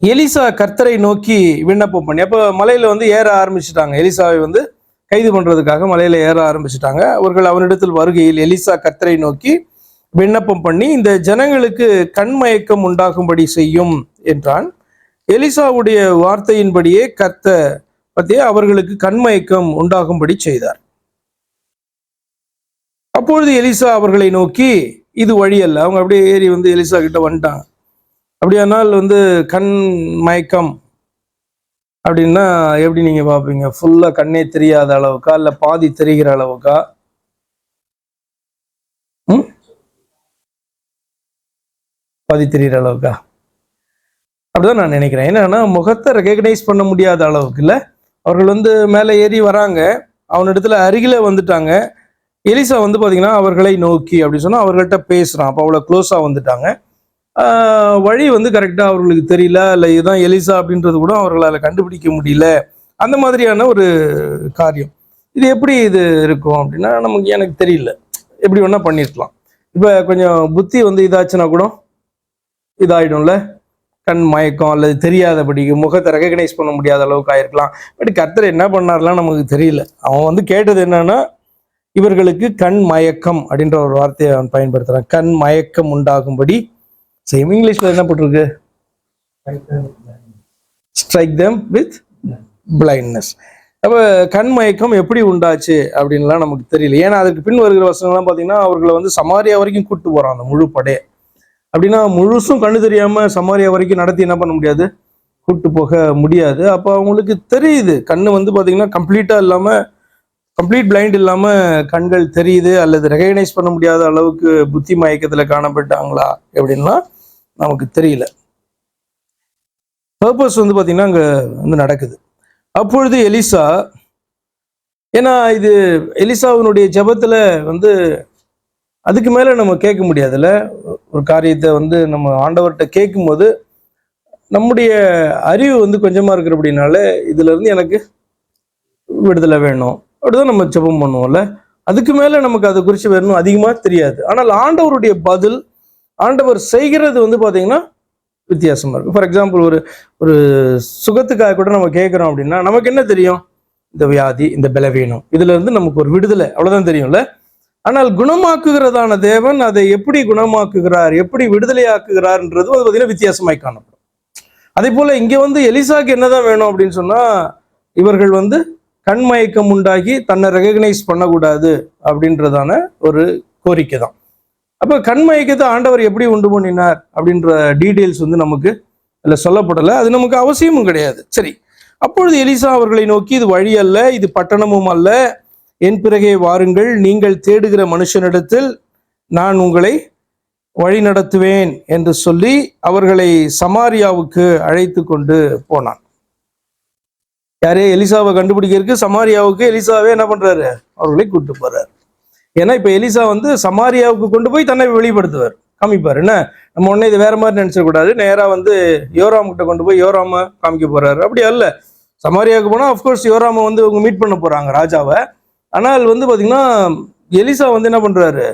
எலிசா கர்த்தரை நோக்கி விண்ணப்பம் பண்ணி, அப்ப மலையில வந்து ஏற ஆரம்பிச்சுட்டாங்க. எலிசாவை வந்து கைது பண்றதுக்காக மலையில ஏற ஆரம்பிச்சுட்டாங்க. அவர்கள் அவனிடத்தில் வருகையில் எலிசா கர்த்தரை நோக்கி விண்ணப்பம் பண்ணி, இந்த ஜனங்களுக்கு கண்மயக்கம் உண்டாகும்படி செய்யும் என்றான். எலிசாவுடைய வார்த்தையின்படியே கர்த்தர் பத்தியே அவர்களுக்கு கண்மயக்கம் உண்டாகும்படி செய்தார். அப்பொழுது எலிசா அவர்களை நோக்கி, இது வழி அல்ல. அவங்க அப்படியே ஏறி வந்து எலிசா கிட்ட வந்துட்டாங்க. அப்படியானால் வந்து கண் மயக்கம் அப்படின்னா எப்படி நீங்க பாப்பீங்க? ஃபுல்லா கண்ணே தெரியாத அளவுக்கா, இல்ல பாதி தெரிகிற அளவுக்கா? பாதி தெரிகிற அளவுக்கா? அப்படிதான் நான் நினைக்கிறேன். என்னன்னா முகத்தை ரெகக்னைஸ் பண்ண முடியாத அளவுக்கு இல்ல. அவர்கள் வந்து மேலே ஏறி வராங்க, அவனிடத்துல அருகில வந்துட்டாங்க. எலிசா வந்து பாத்தீங்கன்னா அவர்களை நோக்கி அப்படி சொன்னா அவர்கள்ட்ட பேசுறான். அப்ப அவ்வளவு க்ளோஸா வந்துட்டாங்க. வழி வந்து கரெக்டா அவர்களுக்கு தெரியல, இல்லை இதுதான் எலிசா அப்படின்றது கூட அவர்களால் கண்டுபிடிக்க முடியல. அந்த மாதிரியான ஒரு காரியம். இது எப்படி இது இருக்கும் அப்படின்னா எனக்கு தெரியல, எப்படி வேணா பண்ணிருக்கலாம். இப்ப கொஞ்சம் புத்தி வந்து இதாச்சுன்னா கூட இதாயிடும்ல, கண் மயக்கம் அல்லது தெரியாதபடிக்கு முகத்தை ரெகக்னைஸ் பண்ண முடியாத அளவுக்கு ஆயிருக்கலாம். பட் கர்த்தர் என்ன பண்ணார்லாம் நமக்கு தெரியல. அவன் வந்து கேட்டது என்னன்னா, இவர்களுக்கு கண் மயக்கம் அப்படின்ற ஒரு வார்த்தையை அவன் பயன்படுத்துறான். கண் மயக்கம் உண்டாகும்படி சேம். இங்கிலீஷ்ல என்ன போட்டிருக்கு? Strike them with blindness. அப்ப கண் மயக்கம் எப்படி உண்டாச்சு அப்படின்லாம் நமக்கு தெரியல. ஏன்னா அதுக்கு பின் வருகிற வசனங்கள்லாம் பாத்தீங்கன்னா அவர்களை வந்து சமாரியா வரைக்கும் கூட்டு போறான் அந்த முழு படையை. அப்படின்னா முழுசும் கண்ணு தெரியாம சமாரியா வரைக்கும் நடத்தி என்ன பண்ண முடியாது, கூட்டு போக முடியாது. அப்ப அவங்களுக்கு தெரியுது கண்ணு வந்து பாத்தீங்கன்னா கம்ப்ளீட்டா இல்லாம, கம்ப்ளீட் பிளைண்ட் இல்லாம கண்கள் தெரியுது, அல்லது ரெகக்னைஸ் பண்ண முடியாத அளவுக்கு புத்தி மயக்கத்துல காணப்பட்டாங்களா அப்படின்லாம் நமக்கு தெரியல. பர்பஸ் வந்து பாத்தீங்கன்னா அங்க வந்து நடக்குது. அப்பொழுது எலிசா, ஏன்னா இது எலிசாவினுடைய ஜெபத்துல வந்து அதுக்கு மேல நம்ம கேட்க முடியாதுல்ல. ஒரு காரியத்தை வந்து நம்ம ஆண்டவர்கிட்ட கேட்கும் போது நம்முடைய அறிவு வந்து கொஞ்சமா இருக்கிற அப்படின்னால இதுல இருந்து எனக்கு விடுதலை வேணும் அப்படிதான் நம்ம ஜெபம் பண்ணுவோம்ல. அதுக்கு மேல நமக்கு அதை குறித்து வேணும் அதிகமா தெரியாது. ஆனால் ஆண்டவருடைய பதில், ஆண்டவர் செய்கிறது வந்து பாத்தீங்கன்னா வித்தியாசமா இருக்கும். ஃபார் எக்ஸாம்பிள் ஒரு சுகத்துக்காக கூட நம்ம கேட்கிறோம் அப்படின்னா நமக்கு என்ன தெரியும்? இந்த வியாதி, இந்த பலவீனம், இதுல இருந்து நமக்கு ஒரு விடுதலை, அவ்வளவுதான் தெரியும்ல. ஆனால் குணமாக்குகிறதான தேவன் அதை எப்படி குணமாக்குகிறார், எப்படி விடுதலையாக்குகிறார்ன்றது அது பார்த்தீங்கன்னா வித்தியாசமாய் காணப்படும். அதே போல இங்க வந்து எலிசாக்கு என்னதான் வேணும் அப்படின்னு சொன்னா, இவர்கள் வந்து கண்மயக்கம் உண்டாகி தன்னை ரெகக்னைஸ் பண்ணக்கூடாது அப்படின்றதான ஒரு கோரிக்கை தான். அப்ப கண்மயக்கத்தை ஆண்டவர் எப்படி உண்டு பண்ணினார் அப்படின்ற டீட்டெயில்ஸ் வந்து நமக்கு அதில் சொல்லப்படலை. அது நமக்கு அவசியமும் கிடையாது. சரி, அப்பொழுது எலிசா அவர்களை நோக்கி, இது வழி அல்ல, இது பட்டணமும் அல்ல, என் பிறகே வாருங்கள், நீங்கள் தேடுகிற மனுஷனிடத்தில் நான் உங்களை வழி நடத்துவேன் என்று சொல்லி அவர்களை சமாரியாவுக்கு அழைத்து கொண்டு போனான். யாரே எலிசாவை கண்டுபிடிக்கிறதுக்கு சமாரியாவுக்கு எலிசாவே என்ன பண்றாரு, அவர்களை கூட்டு போறாரு. ஏன்னா இப்ப எலிசா வந்து சமாரியாவுக்கு கொண்டு போய் தன்னை வெளிப்படுத்துவார், காமிப்பார். என்ன நம்ம உடனே இது வேற மாதிரி நினைச்சக்கூடாது, நேரா வந்து யோராம் கிட்ட கொண்டு போய் யோராம காமிக்க போறாரு, அப்படி அல்ல. சமாரியாவுக்கு போனா அப்கோர்ஸ் யோராம வந்து அவங்க மீட் பண்ண போறாங்க ராஜாவை. ஆனால் வந்து பாத்தீங்கன்னா எலிசா வந்து என்ன பண்றாரு,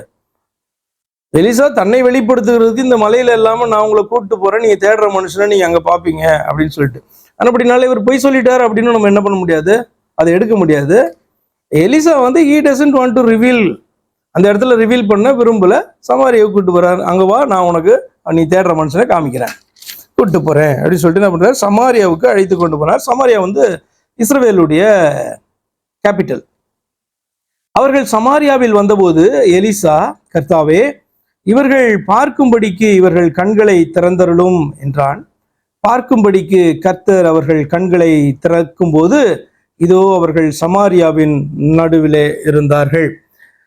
எலிசா தன்னை வெளிப்படுத்துகிறதுக்கு இந்த மலையில இல்லாம நான் உங்களை கூப்பிட்டு போறேன், நீங்க தேடுற மனுஷனை நீங்க அங்க பாப்பீங்க அப்படின்னு சொல்லிட்டு. ஆனா அப்படினால இவர் பொய் சொல்லிட்டாரு அப்படின்னு நம்ம என்ன பண்ண முடியாது, அதை எடுக்க முடியாது. எலிசா வந்து he doesn't want to reveal, அந்த இடத்துல ரிவீல் பண்ண விரும்பல. சமாரியாவை கூப்பிட்டு போறாரு, அங்க வா, நான் உனக்கு நீ தேடுற மனுஷனை காமிக்கிறேன், கூப்பிட்டு போறேன் அப்படின்னு சொல்லிட்டு என்ன பண்றாரு, சமாரியாவுக்கு அழைத்து கொண்டு போனார். சமாரியா வந்து இஸ்ரவேலுடைய கேபிட்டல். அவர்கள் சமாரியாவில் வந்தபோது எலிசா, கர்த்தாவே இவர்கள் பார்க்கும்படிக்கு இவர்கள் கண்களை திறந்தருளும் என்றான். பார்க்கும்படிக்கு கர்த்தர் அவர்கள் கண்களை திறக்கும் போது இதோ அவர்கள் சமாரியாவின் நடுவிலே இருந்தார்கள்.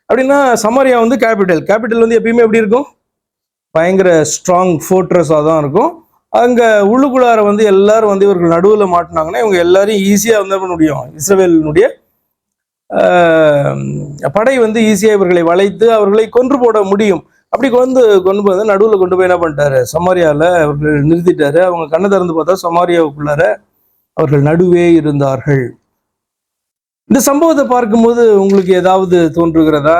அப்படின்னா சமாரியா வந்து கேபிட்டல் வந்து எப்பயுமே எப்படி இருக்கும், பயங்கர ஸ்ட்ராங் ஃபோர்ட்ரஸாக தான் இருக்கும். அங்க உள்ளுக்குள்ளார வந்து எல்லாரும் வந்து இவர்கள் நடுவில் மாட்டினாங்கன்னா இவங்க எல்லாரையும் ஈஸியாக வந்து பண்ண முடியும், இஸ்ரவேலினுடைய படை வந்து ஈஸியா இவர்களை வளைத்து அவர்களை கொன்று போட முடியும். அப்படி கொண்டு போய் நடுவில் கொண்டு போய் என்ன பண்ணிட்டாரு, சமாரியாவில் அவர்கள் நிறுத்திட்டாரு. அவங்க கண்ணை திறந்து பார்த்தா சமாரியாவுக்குள்ளார அவர்கள் நடுவே இருந்தார்கள். இந்த சம்பவத்தை பார்க்கும்போது உங்களுக்கு ஏதாவது தோன்றுகிறதா,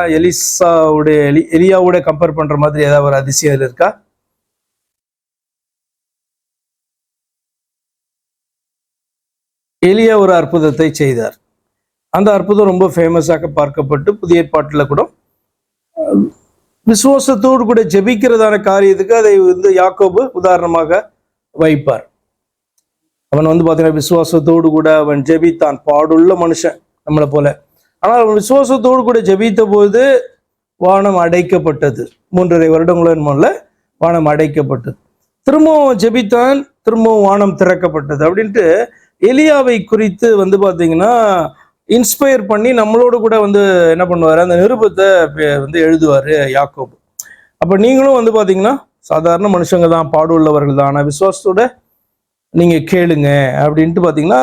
எலியாவோட கம்பேர் பண்ற மாதிரி ஏதாவது ஒரு அதிசயம் இருக்கா? எலியா ஒரு அற்புதத்தை செய்தார். அந்த அற்புதம் ரொம்ப ஃபேமஸாக பார்க்கப்பட்டு புதிய ஏற்பாட்டில் கூட விசுவாசத்தோடு கூட ஜெபிக்கிறதான காரியத்துக்கு அதை வந்து யாக்கோபு உதாரணமாக வைப்பார். அவன் வந்து பார்த்தீங்கன்னா விசுவாசத்தோடு கூட அவன் ஜெபித்தான், பாடுள்ள மனுஷன் நம்மளை போல. ஆனால் அவன் விசுவாசத்தோடு கூட ஜெபித்த போது வானம் அடைக்கப்பட்டது. 3.5 வருடங்கள வானம் அடைக்கப்பட்டது. திரும்பவும் ஜெபித்தான், திரும்பவும் வானம் திறக்கப்பட்டது. அப்படின்ட்டு எலியாவை குறித்து வந்து பார்த்தீங்கன்னா இன்ஸ்பயர் பண்ணி நம்மளோடு கூட வந்து என்ன பண்ணுவார், அந்த நிருபத்தை வந்து எழுதுவார் யாக்கோபு. அப்போ நீங்களும் வந்து பார்த்தீங்கன்னா சாதாரண மனுஷங்க தான், பாடு உள்ளவர்கள் தான், ஆனால் விசுவாசத்தோட நீங்கள் கேளுங்க அப்படின்ட்டு பார்த்தீங்கன்னா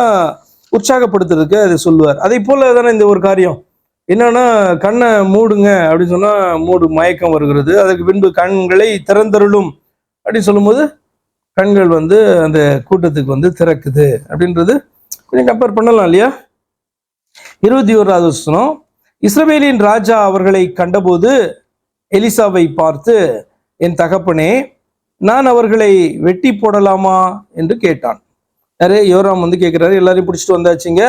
உற்சாகப்படுத்துறதுக்கு அது சொல்லுவார். அதே போல தானே இந்த ஒரு காரியம் என்னன்னா, கண்ணை மூடுங்க அப்படின்னு சொன்னால் மயக்கம் வருகிறது. அதுக்கு பின்பு கண்களை திறந்தருளும் அப்படின்னு சொல்லும்போது கண்கள் வந்து அந்த கூட்டத்துக்கு வந்து திறக்குது அப்படின்றது கொஞ்சம் கம்பேர் பண்ணலாம் இல்லையா? 21வது வசனம், இஸ்ரவேலின் ராஜா அவர்களை கண்டபோது எலிசாவை பார்த்து, என் தகப்பனே, நான் அவர்களை வெட்டி போடலாமா என்று கேட்டான். யாரு? யோராம் வந்து கேட்கிறாரு, எல்லாரையும் பிடிச்சிட்டு வந்தாச்சுங்க,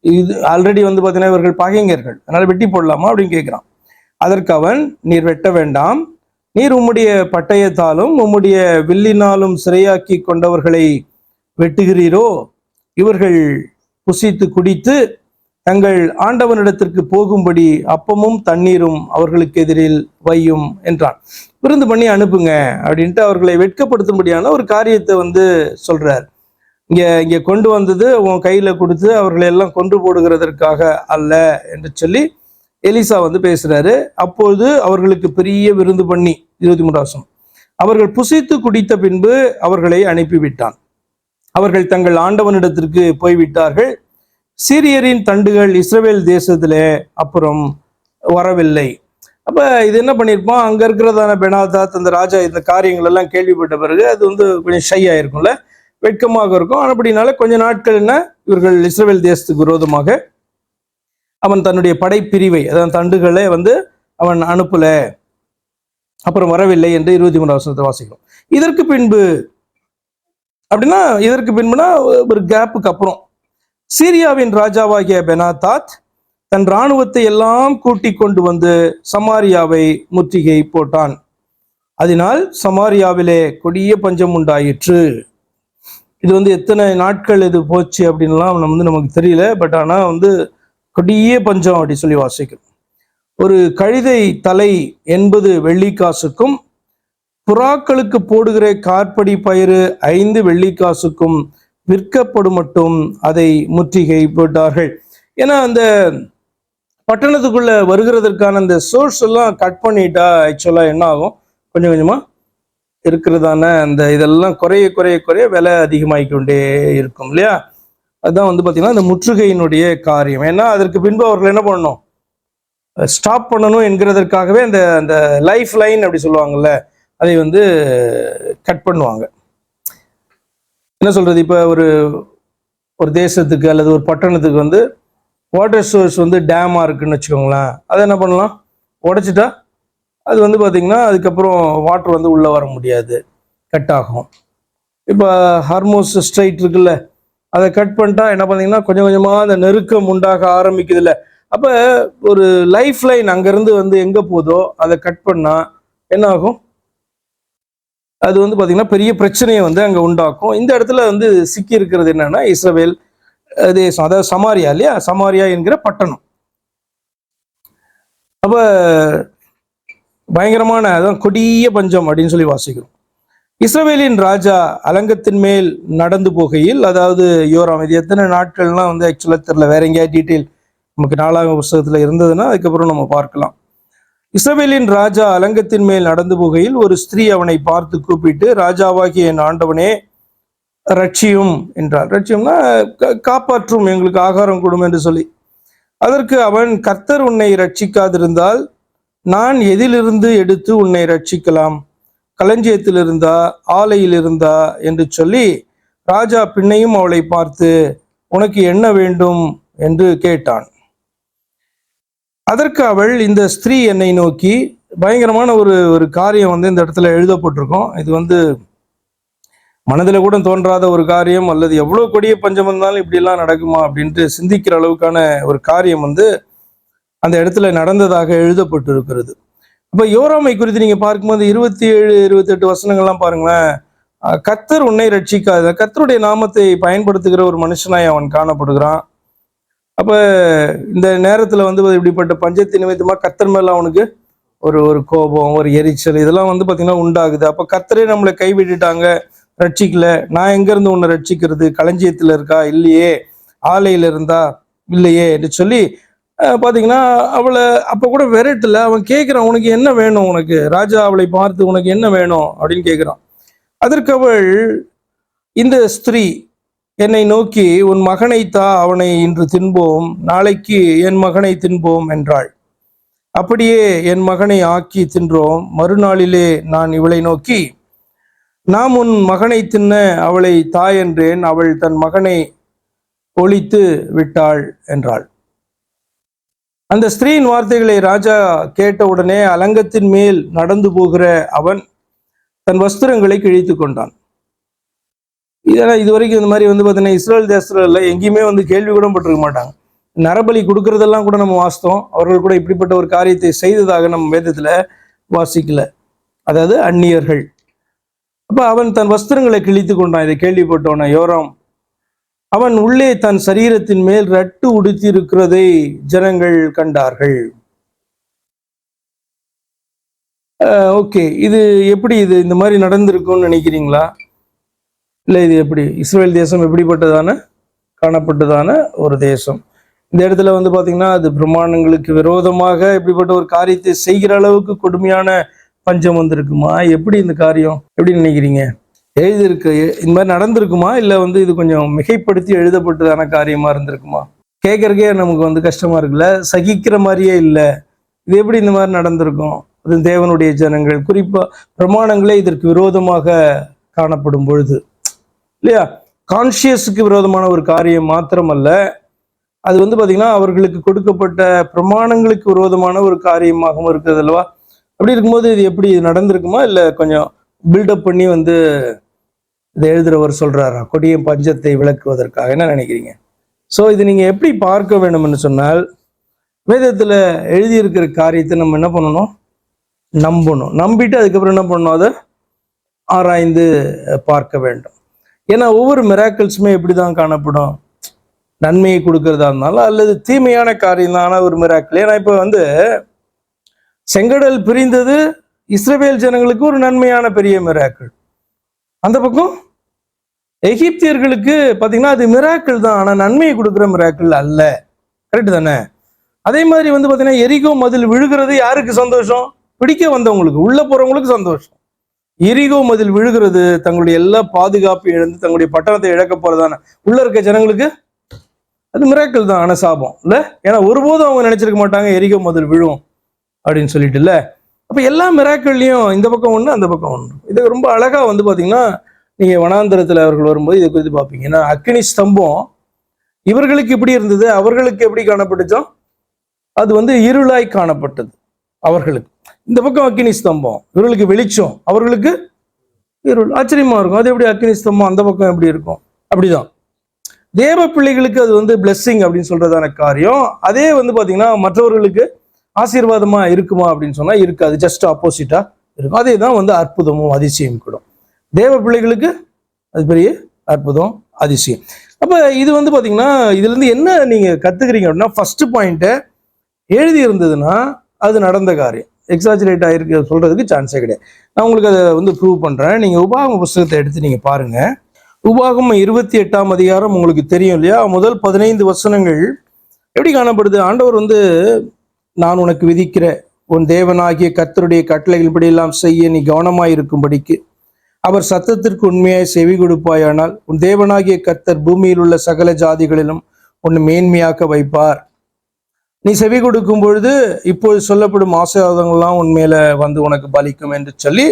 இது ஆல்ரெடி வந்து பார்த்தீங்கன்னா இவர்கள் பகைஞர்கள், அதனால வெட்டி போடலாமா அப்படின்னு கேட்கிறான். அதற்கு அவன், நீர் வெட்ட வேண்டாம், நீர் உம்முடைய பட்டயத்தாலும் உம்முடைய வில்லினாலும் சிறையாக்கி கொண்டவர்களை வெட்டுகிறீரோ, இவர்கள் புசித்து குடித்து தங்கள் ஆண்டவனிடத்திற்கு போகும்படி அப்பமும் தண்ணீரும் அவர்களுக்கு எதிரில் வையும் என்றான். விருந்து பண்ணி அனுப்புங்க அப்படின்ட்டு அவர்களை வெட்கப்படுத்தும்படியான ஒரு காரியத்தை வந்து சொல்றார். இங்க கொண்டு வந்தது உன் கையில கொடுத்து அவர்களை எல்லாம் கொன்று போடுகிறதற்காக அல்ல என்று சொல்லி எலிசா வந்து பேசுறாரு. அப்பொழுது அவர்களுக்கு பெரிய விருந்து பண்ணி 23 அவர்கள் புசித்து குடித்த பின்பு அவர்களை அனுப்பிவிட்டான். அவர்கள் தங்கள் ஆண்டவனிடத்திற்கு போய்விட்டார்கள். சீரியரின் தண்டுகள் இஸ்ரவேல் தேசத்திலே அப்புறம் வரவில்லை. அப்ப இது என்ன பண்ணியிருப்பான், அங்க இருக்கிறதான பெனாதாத் அந்த ராஜா இந்த காரியங்கள் எல்லாம் கேள்விப்பட்ட பிறகு அது வந்து கொஞ்சம் ஷை ஆயிருக்கும்ல, வெட்கமாக இருக்கும். அப்படினால கொஞ்ச நாட்கள் என்ன, இவர்கள் இஸ்ரவேல் தேசத்துக்கு விரோதமாக அவன் தன்னுடைய படைப்பிரிவை, அதாவது தண்டுகளை வந்து அவன் அனுப்பல, அப்புறம் வரவில்லை என்று 23 வாசிக்கிறோம். இதற்கு பின்புனா ஒரு கேப்புக்கு அப்புறம் சீரியாவின் ராஜாவாகிய பெனாதாத் தன் இராணுவத்தை எல்லாம் கூட்டிக் கொண்டு வந்து சமாரியாவை முற்றுகை போட்டான். அதனால் சமாரியாவிலே கொடிய பஞ்சம் உண்டாயிற்று. இது வந்து எத்தனை நாட்கள் இது போச்சு அப்படின்லாம் நமக்கு தெரியல. பட் ஆனால் வந்து கொடிய பஞ்சம் அப்படி சொல்லி வாசிக்கிறோம். ஒரு கழுதை தலை 80 வெள்ளிக்காசுக்கும் புறாக்களுக்கு போடுகிற கார்படி பயிறு 5 வெள்ளிக்காசுக்கும் விற்கப்படும் மட்டும் அதை முற்றுகை போட்டார்கள். ஏன்னா அந்த பட்டணத்துக்குள்ள வருகிறதற்கான அந்த சோர்ஸ் எல்லாம் கட் பண்ணிட்டா ஆக்சுவலா என்ன ஆகும், கொஞ்சம் கொஞ்சமா இருக்கிறதான அந்த இதெல்லாம் குறைய விலை அதிகமாகிக்கொண்டே இருக்கும் இல்லையா? அதுதான் வந்து பார்த்தீங்கன்னா இந்த முற்றுகையினுடைய காரியம். ஏன்னா அதற்கு பின்பு அவர்கள் என்ன பண்ணணும், ஸ்டாப் பண்ணணும் என்கிறதற்காகவே அந்த அந்த லைஃப் லைன் அப்படி சொல்லுவாங்கல்ல, அதை வந்து கட் பண்ணுவாங்க. என்ன சொல்றது, இப்போ ஒரு ஒரு தேசத்துக்கு அல்லது ஒரு பட்டணத்துக்கு வந்து வாட்டர் சோர்ஸ் வந்து டேமாக இருக்குன்னு வச்சுக்கோங்களேன், அதை என்ன பண்ணலாம், உடைச்சிட்டா அது வந்து பார்த்திங்கன்னா அதுக்கப்புறம் வாட்டர் வந்து உள்ளே வர முடியாது, கட் ஆகும். இப்போ ஹார்மோஸ் ஸ்ட்ரைட் இருக்குல்ல, அதை கட் பண்ணிட்டா என்ன பார்த்தீங்கன்னா கொஞ்சம் கொஞ்சமாக அந்த நெருக்கம் உண்டாக ஆரம்பிக்குதுல்ல. அப்போ ஒரு லைஃப் லைன் அங்கேருந்து வந்து எங்கே போதோ அதை கட் பண்ணால் என்ன ஆகும், அது வந்து பார்த்தீங்கன்னா பெரிய பிரச்சனையை வந்து அங்கே உண்டாக்கும். இந்த இடத்துல வந்து சிக்கி இருக்கிறது என்னன்னா இஸ்ரவேல் தேசம், அதாவது சமாரியா இல்லையா, சமாரியா என்கிற பட்டணம். அப்போ பயங்கரமான அதான் கொடிய பஞ்சம் அப்படின்னு சொல்லி வாசிக்கிறோம். இஸ்ரவேலின் ராஜா அலங்கத்தின் மேல் நடந்து போகையில், அதாவது யோராம், இது எத்தனை நாட்கள்லாம் வந்து ஆக்சுவலாக தெரியல, வேற எங்கேயாவது டீட்டெயில் நமக்கு 4ஆம் புஸ்தகத்தில் இருந்ததுன்னா அதுக்கப்புறம் நம்ம பார்க்கலாம். இஸ்ரவேலின் ராஜா அலங்கத்தின் மேல் நடந்து போகையில் ஒரு ஸ்திரீ அவனை பார்த்து கூப்பிட்டு, ராஜாவாகிய என் ஆண்டவனே ரட்சியும் என்றார். ரட்சியம்னா காப்பாற்றும், எங்களுக்கு ஆகாரம் கொடும் என்று சொல்லி. அதற்கு அவன், கர்த்தர் உன்னை ரட்சிக்காதிருந்தால் நான் எதிலிருந்து எடுத்து உன்னை ரட்சிக்கலாம், களஞ்சியத்தில் இருந்தா ஆலையில் இருந்தா என்று சொல்லி, ராஜா பின்னையும் அவளை பார்த்து, உனக்கு என்ன வேண்டும் என்று கேட்டான். அதற்கு அவள், இந்த ஸ்திரீ என்னை நோக்கி, பயங்கரமான ஒரு ஒரு காரியம் வந்து இந்த இடத்துல எழுதப்பட்டிருக்கும். இது வந்து மனதில் கூட தோன்றாத ஒரு காரியம், அல்லது எவ்வளோ கொடிய பஞ்சம் இருந்தாலும் இப்படிலாம் நடக்குமா அப்படின்ட்டு சிந்திக்கிற அளவுக்கான ஒரு காரியம் வந்து அந்த இடத்துல நடந்ததாக எழுதப்பட்டு இருக்கிறது. அப்போ யோராமை குறித்து நீங்கள் பார்க்கும்போது 27, 28 வசனங்கள்லாம் பாருங்களேன். கர்த்தர் உன்னை ரட்சிக்காத, கர்த்தருடைய நாமத்தை பயன்படுத்துகிற ஒரு மனுஷனாய் அவன் காணப்படுகிறான். அப்போ இந்த நேரத்தில் வந்து இப்படிப்பட்ட பஞ்சத்தின் நிமித்தமாக கர்த்தர் மேலே அவனுக்கு ஒரு ஒரு கோபம், ஒரு எரிச்சல், இதெல்லாம் வந்து பார்த்தீங்கன்னா உண்டாகுது. அப்போ கர்த்தரே நம்மளை கைவிட்டுட்டாங்க, ரட்சிக்கல, நான் எங்கேருந்து உன்னை ரட்சிக்கிறது, களஞ்சியத்தில் இருக்கா இல்லையே, ஆலையில் இருந்தா இல்லையே என்று சொல்லி பார்த்தீங்கன்னா அவளை அப்போ கூட விரட்டல. அவன் கேட்குறான், உனக்கு என்ன வேணும், உனக்கு ராஜா அவளை பார்த்து உனக்கு என்ன வேணும் அப்படின்னு கேட்குறான். அதற்கு அவள், இந்த ஸ்திரீ என்னை நோக்கி, உன் மகனை தா, அவனை இன்று தின்போம், நாளைக்கு என் மகனை தின்போம் என்றாள். அப்படியே என் மகனை ஆக்கி தின்றோம். மறுநாளிலே நான் இவளை நோக்கி, நாம் உன் மகனை தின்ன அவளை தா என்றேன், அவள் தன் மகனை ஒழித்து விட்டாள் என்றாள். அந்த ஸ்திரீயின் வார்த்தைகளை ராஜா கேட்டவுடனே அலங்கத்தின் மேல் நடந்து போகிற அவன் தன் வஸ்திரங்களை கிழித்து கொண்டான். இதெல்லாம் இதுவரைக்கும் இந்த மாதிரி வந்து பார்த்தீங்கன்னா இஸ்ரேல் தேசத்துல எங்கேயுமே வந்து கேள்வி கூட பட்டிருக்க மாட்டாங்க. நரபலி கொடுக்கறதெல்லாம் கூட நம்ம வாசித்தோம். அவர்கள் கூட இப்படிப்பட்ட ஒரு காரியத்தை செய்ததாக நம்ம வேதத்துல வாசிக்கல, அதாவது அந்நியர்கள். அப்ப அவன் தன் வஸ்திரங்களை கிழித்து கொண்டான். இதை கேள்விப்பட்டவன யோராம், அவன் உள்ளே தன் சரீரத்தின் மேல் ரட்டு உடுத்தி இருக்கிறதை ஜனங்கள் கண்டார்கள். ஓகே, இது எப்படி இது இந்த மாதிரி நடந்திருக்கும்னு நினைக்கிறீங்களா? இல்லை, இது எப்படி இஸ்ரேல் தேசம் எப்படிப்பட்டதான காணப்பட்டதான ஒரு தேசம். இந்த இடத்துல வந்து பார்த்தீங்கன்னா அது பிரமாணங்களுக்கு விரோதமாக இப்படிப்பட்ட ஒரு காரியத்தை செய்கிற அளவுக்கு கொடுமையான பஞ்சம் வந்திருக்குமா? எப்படி இந்த காரியம் எப்படி நினைக்கிறீங்க? எழுதியிருக்கு இந்த மாதிரி நடந்திருக்குமா, இல்லை வந்து இது கொஞ்சம் மிகைப்படுத்தி எழுதப்பட்டதான காரியமா இருந்திருக்குமா? கேட்கறக்கே நமக்கு வந்து கஷ்டமா இருக்குல்ல, சகிக்கிற மாதிரியே இல்லை. இது எப்படி இந்த மாதிரி நடந்திருக்கும்? அது தேவனுடைய ஜனங்கள், குறிப்பா பிரமாணங்களே இதற்கு விரோதமாக காணப்படும் பொழுது இல்லையா, கான்சியஸுக்கு விரோதமான ஒரு காரியம் மாத்திரமல்ல, அது வந்து பார்த்தீங்கன்னா அவர்களுக்கு கொடுக்கப்பட்ட பிரமாணங்களுக்கு விரோதமான ஒரு காரியமாகவும் இருக்குது அல்லவா? அப்படி இருக்கும்போது இது எப்படி இது நடந்திருக்குமா, இல்லை கொஞ்சம் பில்டப் பண்ணி வந்து இதை எழுதுறவர் சொல்றாரா கொடிய பஞ்சத்தை விளக்குவதற்காக? என்ன நினைக்கிறீங்க? ஸோ இது நீங்க எப்படி பார்க்க வேண்டும்னு சொன்னால், வேதத்துல எழுதியிருக்கிற காரியத்தை நம்ம என்ன பண்ணணும், நம்பணும். நம்பிட்டு அதுக்கப்புறம் என்ன பண்ணணும், அதை ஆராய்ந்து பார்க்க வேண்டும். ஏன்னா ஒவ்வொரு மிராக்கிள்ஸுமே எப்படிதான் காணப்படும், நன்மையை கொடுக்கறதா இருந்தாலும் அல்லது தீமையான காரியம் தான ஒரு மிராக்கிள். ஏன்னா இப்போ வந்து செங்கடல் பிரிந்தது இஸ்ரவேல் ஜனங்களுக்கு ஒரு நன்மையான பெரிய மிராக்கிள். அந்த பக்கம் எகிப்தியர்களுக்கு பார்த்தீங்கன்னா அது மிராக்கிள் தான், ஆனால் நன்மையை கொடுக்குற மிராக்கிள் அல்ல. கரெக்டு தானே? அதே மாதிரி வந்து பார்த்தீங்கன்னா எரிகோ மதில் விழுகிறது யாருக்கு சந்தோஷம்? பிடிக்க வந்தவங்களுக்கு, உள்ள போறவங்களுக்கு சந்தோஷம். எரிகோ மதில் விழுகிறது தங்களுடைய எல்லா பாதுகாப்பு இழந்து தங்களுடைய பட்டணத்தை இழக்க போறதான உள்ள இருக்க ஜனங்களுக்கு அது மிராக்கிள் தான், ஆன சாபம் இல்ல. ஏன்னா ஒருபோதும் அவங்க நினைச்சிருக்க மாட்டாங்க எரிகோ முதல் விழும் அப்படின்னு சொல்லிட்டு இல்ல. அப்ப எல்லா மிராக்கள்லயும் இந்த பக்கம் ஒண்ணு அந்த பக்கம் ஒண்ணு. இது ரொம்ப அழகா வந்து பாத்தீங்கன்னா நீங்க வனாந்திரத்துல அவர்கள் வரும்போது இதை குறித்து பார்ப்பீங்க. ஏன்னா அக்கினி ஸ்தம்பம் இவர்களுக்கு எப்படி இருந்தது, அவர்களுக்கு எப்படி காணப்பட்டுச்சோ அது வந்து இருளாய் காணப்பட்டது அவர்களுக்கு. இந்த பக்கம் அக்கினி ஸ்தம்பம், இவர்களுக்கு வெளிச்சம், அவர்களுக்கு இருள். ஆச்சரியமா இருக்கும். அது எப்படி அக்கினி ஸ்தம்பம் அந்த பக்கம் எப்படி இருக்கும்? அப்படிதான் தேவ பிள்ளைகளுக்கு அது வந்து பிளெஸ்ஸிங் அப்படின்னு சொல்றதான காரியம். அதே வந்து பாத்தீங்கன்னா மற்றவர்களுக்கு ஆசீர்வாதமா இருக்குமா அப்படின்னு சொன்னா இருக்காது, ஜஸ்ட் ஆப்போசிட்டா இருக்கும். அதே தான் வந்து அற்புதமும் அதிசயம் கூட. தேவ பிள்ளைகளுக்கு அது பெரிய அற்புதம் அதிசயம். அப்ப இது வந்து பாத்தீங்கன்னா இதுல இருந்து என்ன நீங்க கத்துக்கிறீங்க அப்படின்னா, ஃபர்ஸ்ட் பாயிண்ட் எழுதி இருந்ததுன்னா அது நடந்த காரியம், எக்ஸாஜரேட் ஆயிருக்கு சொல்றதுக்கு சான்ஸே கிடையாது. நான் உங்களுக்கு அதை வந்து ப்ரூவ் பண்றேன். நீங்க உபாகம புஸ்தகத்தை எடுத்து நீங்க பாருங்க. உபாகமம் 28ஆம் அதிகாரம் உங்களுக்கு தெரியும் இல்லையா? முதல் 15 வசனங்கள் எப்படி காணப்படுது? ஆண்டவர் வந்து நான் உனக்கு விதிக்கிற உன் தேவனாகிய கர்த்தருடைய கட்டளைகளின்படி எல்லாம் செய்ய நீ கவனமாய் இருக்கும்படிக்கு அவர் சத்தத்திற்கு உண்மையாய் செவி கொடுப்பாயானால் உன் தேவனாகிய கர்த்தர் பூமியில் உள்ள சகல ஜாதிகளிலும் உன்னை மேன்மையாக்க வைப்பார். நீ செவி கொடுக்கும் பொழுது இப்போது சொல்லப்படும் ஆசீர்வாதங்கள்லாம் உண்மையில வந்து உனக்கு பலிக்கும் என்று சொல்லி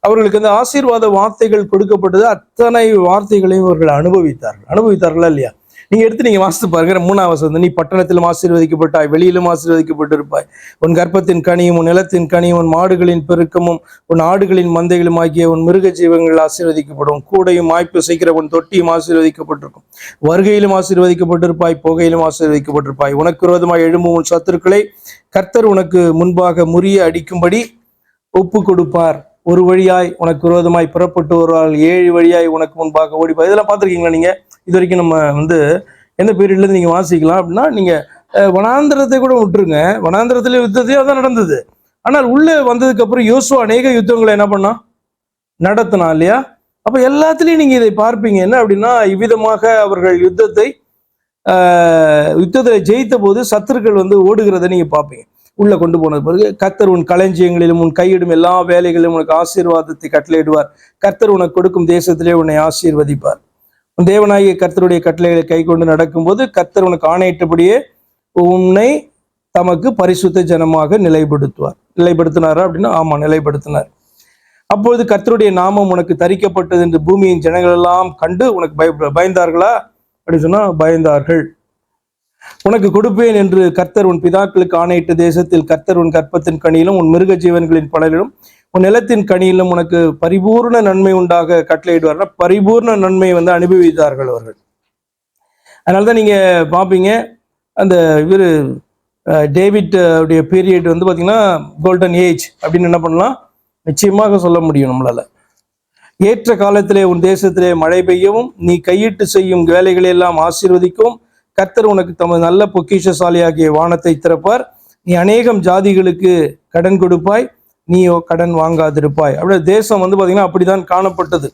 அவர்களுக்கு அந்த ஆசீர்வாத வார்த்தைகள் கொடுக்கப்பட்டது. அத்தனை வார்த்தைகளையும் அவர்கள் அனுபவித்தார்களா இல்லையா? நீங்க எடுத்து நீங்க வாசித்து பாருங்க. 3ஆம் வசனம், நீ பட்டணத்திலும் ஆசீர்வதிக்கப்பட்டாய், வெளியிலும் ஆசீர்வதிக்கப்பட்டிருப்பாய். உன் கர்ப்பத்தின் கனியும் உன் நிலத்தின் கனியும் உன் மாடுகளின் பெருக்கமும் உன் ஆடுகளின் மந்தைகளும் ஆகிய உன் மிருக ஜீவங்கள் ஆசீர்வதிக்கப்படும். கூடையும் வாய்ப்பு செய்கிற உன் தொட்டியும் ஆசீர்வதிக்கப்பட்டிருக்கும். வருகையிலும் ஆசீர்வதிக்கப்பட்டிருப்பாய், போகையிலும் ஆசீர்வதிக்கப்பட்டிருப்பாய். உனக்கு விரோதமாய் எழும்பும் உன் சத்துருக்களை கர்த்தர் உனக்கு முன்பாக முறிய அடிக்கும்படி ஒப்பு கொடுப்பார். ஒரு வழியாய் உனக்கு விரோதமாய் புறப்பட்டு வருவாள், 7 வழியாய் உனக்கு முன்பாக ஓடிப்பார். இதெல்லாம் பார்த்துருக்கீங்களா நீங்க? இது வரைக்கும் நம்ம வந்து எந்த பீரியட்ல இருந்து நீங்க வாசிக்கலாம் அப்படின்னா, நீங்க வனாந்திரத்தை கூட விட்டுருங்க, வனாந்திரத்துல யுத்தத்தையும் அதான் நடந்தது. ஆனால் உள்ள வந்ததுக்கு அப்புறம் யோசுவா அநேக யுத்தங்களை என்ன பண்ணா நடத்தினா இல்லையா? அப்ப எல்லாத்துலயும் நீங்க இதை பார்ப்பீங்க. என்ன அப்படின்னா, இவ்விதமாக அவர்கள் யுத்தத்தை ஜெயித்த போது சத்துருக்கள் வந்து ஓடுகிறத நீங்க பார்ப்பீங்க. உள்ள கொண்டு போனது பிறகு கர்த்தர் உன் களஞ்சியங்களிலும் உன் கையிடும் எல்லா வேலைகளிலும் உனக்கு ஆசீர்வாதத்தை கட்டளையிடுவார். கர்த்தர் உனக்கு கொடுக்கும் தேசத்திலே உன்னை ஆசீர்வதிப்பார். உன் தேவனாகிய கர்த்தருடைய கட்டளைகளை கை கொண்டு நடக்கும்போது கர்த்தர் உனக்கு ஆணையிட்டபடியே உன்னை தமக்கு பரிசுத்த ஜனமாக நிலைப்படுத்தினாரா அப்படின்னா ஆமா, நிலைப்படுத்தினார். அப்பொழுது கர்த்தருடைய நாமம் உனக்கு தரிக்கப்பட்டது என்று பூமியின் ஜனங்கள் எல்லாம் கண்டு உனக்கு பயந்தார்களா அப்படின்னு சொன்னா பயந்தார்கள். உனக்கு கொடுப்பேன் என்று கர்த்தர் உன் பிதாக்களுக்கு ஆணையிட்ட தேசத்தில் கர்த்தர் உன் கர்ப்பத்தின் கனியிலும் உன் மிருக ஜீவன்களின் பலனிலும் உன் நிலத்தின் கனியிலும் உனக்கு பரிபூர்ண நன்மை உண்டாக கட்டளையிடுவார்கள். பரிபூர்ண நன்மை வந்து அனுபவித்தார்கள் அவர்கள். அதனாலதான் நீங்க பாப்பீங்க, அந்த இவர் டேவிட் உடைய பீரியட் வந்து பாத்தீங்கன்னா கோல்டன் ஏஜ் அப்படின்னு என்ன பண்ணலாம் நிச்சயமாக சொல்ல முடியும் நம்மளால. ஏற்ற காலத்திலே உன் தேசத்திலே மழை பெய்யவும் நீ கையிட்டு செய்யும் வேலைகளை எல்லாம் ஆசீர்வதிக்கவும் கர்த்தர் உனக்கு தமது நல்ல பொக்கிஷசாலியாகிய வானத்தை திறப்பார். நீ அநேகம் ஜாதிகளுக்கு கடன் கொடுப்பாய், நீயோ கடன் வாங்காதிருப்பாய். அப்படியே தேசம் வந்து பாத்தீங்கன்னா அப்படிதான் காணப்பட்டது.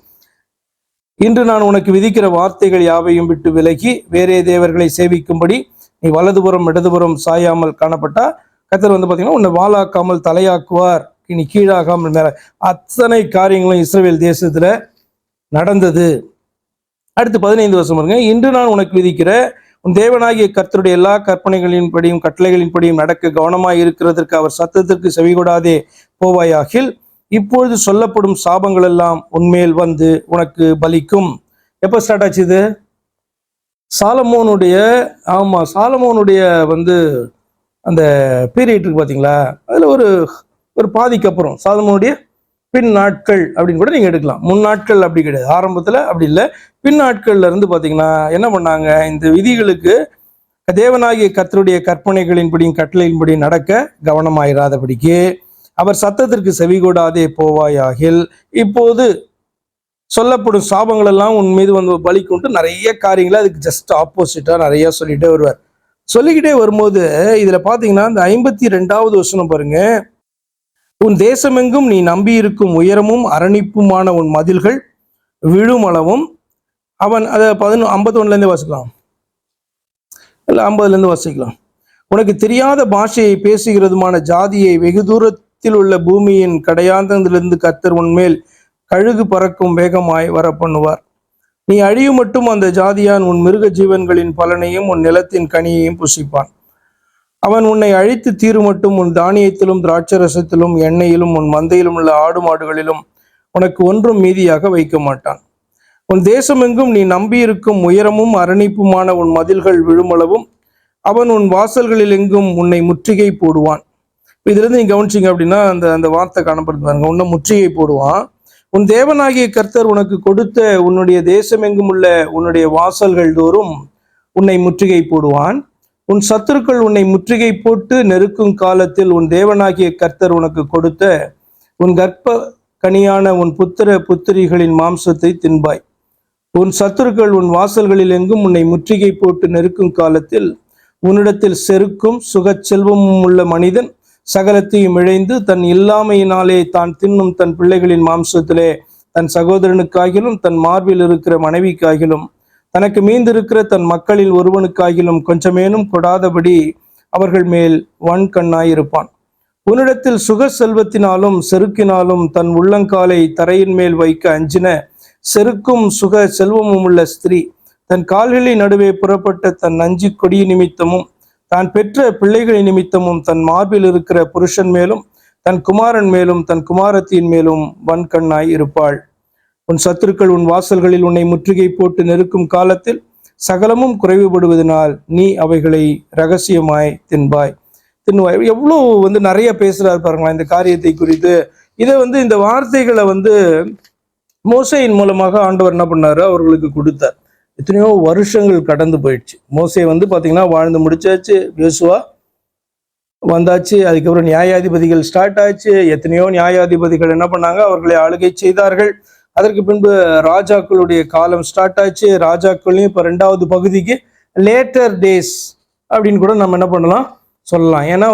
இன்று நான் உனக்கு விதிக்கிற வார்த்தைகள் யாவையும் விட்டு விலகி வேறே தேவர்களை சேவிக்கும்படி நீ வலதுபுறம் இடதுபுறம் சாயாமல் காணப்பட்டா கர்த்தர் வந்து பாத்தீங்கன்னா உன்னை வாளாக்காமல் தலையாக்குவார், நீ கீழாகாமல் மேல. அத்தனை காரியங்களும் இஸ்ரவேல் தேசத்துல நடந்தது. அடுத்து 15 வருஷம் பாருங்க. இன்று நான் உனக்கு விதிக்கிற உன் தேவனாகிய கர்த்தருடைய எல்லா கற்பனைகளின்படியும் கட்டளைகளின்படியும் நடக்க கவனமாய் இருக்கிறதற்கு அவர் சத்தத்திற்கு செவிகொடாதே போவாயாகில் இப்பொழுது சொல்லப்படும் சாபங்கள் எல்லாம் உன்மேல் வந்து உனக்கு பலிக்கும். எப்ப ஸ்டார்ட் ஆச்சு இது? சாலமோனுடைய சாலமோனுடைய வந்து அந்த பீரியட் இருக்கு பாத்தீங்களா, அதுல ஒரு பாதிக்கு அப்புறம் சாலமோனுடைய பின் நாட்கள் அப்படின்னு கூட நீங்க எடுக்கலாம். முன் நாட்கள் அப்படி கிடையாது, ஆரம்பத்துல அப்படி இல்லை. பின் நாட்கள்ல இருந்து பாத்தீங்கன்னா என்ன பண்ணாங்க, இந்த விதிகளுக்கு தேவனாகிய கர்த்தருடைய கற்பனைகளின்படியும் கட்டளையின்படியும் நடக்க கவனமாயிராதபடிக்கு அவர் சத்தத்திற்கு செவிகொடாதே போவாயாகில் இப்போது சொல்லப்படும் சாபங்கள் எல்லாம் உன் மீது வந்து பலிக்குண்டு நிறைய காரியங்களை அதுக்கு ஜஸ்ட் ஆப்போசிட்டா நிறைய சொல்லிட்டே வருவார். சொல்லிக்கிட்டே வரும்போது இதுல பாத்தீங்கன்னா இந்த 52வது வசனம் பாருங்க. உன் தேசமெங்கும் நீ நம்பி இருக்கும் உயரமும் அரணிப்புமான உன் மதில்கள் விழுமளவும் அவன் அதை 51 வாசிக்கலாம், இல்லை 50 வாசிக்கலாம். உனக்கு தெரியாத பாஷையை பேசுகிறதுமான ஜாதியை வெகு தூரத்தில் உள்ள பூமியின் கடையாந்தத்திலிருந்து கர்த்தர் உன்மேல் கழுகு பறக்கும் வேகமாய் வர பண்ணுவார். நீ அழியும் மட்டும் அந்த ஜாதியான் உன் மிருக ஜீவன்களின் பலனையும் உன் நிலத்தின் கனியையும் புசிப்பான். அவன் உன்னை அழித்து தீரு மட்டும் உன் தானியத்திலும் திராட்சரசத்திலும் எண்ணெயிலும் உன் மந்தையிலும் உள்ள ஆடு மாடுகளிலும் உனக்கு ஒன்றும் மீதியாக வைக்க மாட்டான். உன் தேசமெங்கும் நீ நம்பியிருக்கும் உயரமும் அரணிப்புமான உன் மதில்கள் விழுமளவும் அவன் உன் வாசல்களில் எங்கும் உன்னை முற்றுகை போடுவான். இதிலிருந்து நீங்க கவனிச்சிங்க அப்படின்னா அந்த அந்த வார்த்தை காணப்படுது பாருங்க, உன்னை முற்றுகை போடுவான். உன் தேவனாகிய கர்த்தர் உனக்கு கொடுத்த உன்னுடைய தேசமெங்கும் உள்ள உன்னுடைய வாசல்கள் தோறும் உன்னை முற்றுகை போடுவான். உன் சத்துருக்கள் உன்னை முற்றுகை போட்டு நெருக்கும் காலத்தில் உன் தேவனாகிய கர்த்தர் உனக்கு கொடுத்த உன் கர்ப்ப கனியான உன் புத்திர புத்திரிகளின் மாம்சத்தை தின்பாய். உன் சத்துருக்கள் உன் வாசல்களில் எங்கும் உன்னை முற்றுகை போட்டு நெருக்கும் காலத்தில் உன்னிடத்தில் செருக்கும் சுகச் செல்வமும் உள்ள மனிதன் சகலத்தையும் இழைந்து தன் இல்லாமையினாலே தான் தின்னும் தன் பிள்ளைகளின் மாம்சத்திலே தன் சகோதரனுக்காகிலும் தன் மார்பில் இருக்கிற மனைவிக்காகிலும் தனக்கு மீந்திருக்கிற தன் மக்களில் ஒருவனுக்காகிலும் கொஞ்சமேனும் கொடாதபடி அவர்கள் மேல் வன்கண்ணாயிருப்பான். உன்னிடத்தில் சுக செல்வத்தினாலும் செருக்கினாலும் தன் உள்ளங்காலை தரையின் மேல் வைக்க அஞ்சின செருக்கும் சுக செல்வமும் உள்ள ஸ்திரீ தன் கால்களின் நடுவே புறப்பட்ட தன் நஞ்சு கொடிய நிமித்தமும் தான் பெற்ற பிள்ளைகளின் நிமித்தமும் தன் மார்பில் இருக்கிற புருஷன் மேலும் தன் குமாரன் மேலும் தன் குமாரத்தின் மேலும் வன்கண்ணாய் இருப்பாள். உன் சத்துருக்கள் உன் வாசல்களில் உன்னை முற்றுகை போட்டு நெருக்கும் காலத்தில் சகலமும் குறைவுபடுவதனால் நீ அவைகளை ரகசியமாய் தின்பாய். எவ்வளோ நிறைய பேசுறாரு பாருங்களா இந்த காரியத்தை குறித்து. இதை இந்த வார்த்தைகளை மோசேயின் மூலமாக ஆண்டவர் என்ன பண்ணாரு, அவர்களுக்கு கொடுத்தார். எத்தனையோ வருஷங்கள் கடந்து போயிடுச்சு. மோசே பாத்தீங்கன்னா வாழ்ந்து முடிச்சாச்சு, யோசுவா வந்தாச்சு, அதுக்கப்புறம் நியாயாதிபதிகள் ஸ்டார்ட் ஆச்சு. எத்தனையோ நியாயாதிபதிகள் என்ன பண்ணாங்க, அவர்களை ஆளுகை செய்தார்கள். அதற்கு பின்பு ராஜாக்களுடைய காலம் ஸ்டார்ட் ஆச்சு. ராஜாக்களையும் இப்ப 2வது பகுதிக்கு லேட்டர் டேஸ் அப்படின்னு கூட நம்ம என்ன பண்ணலாம் சொல்லலாம். ஏன்னா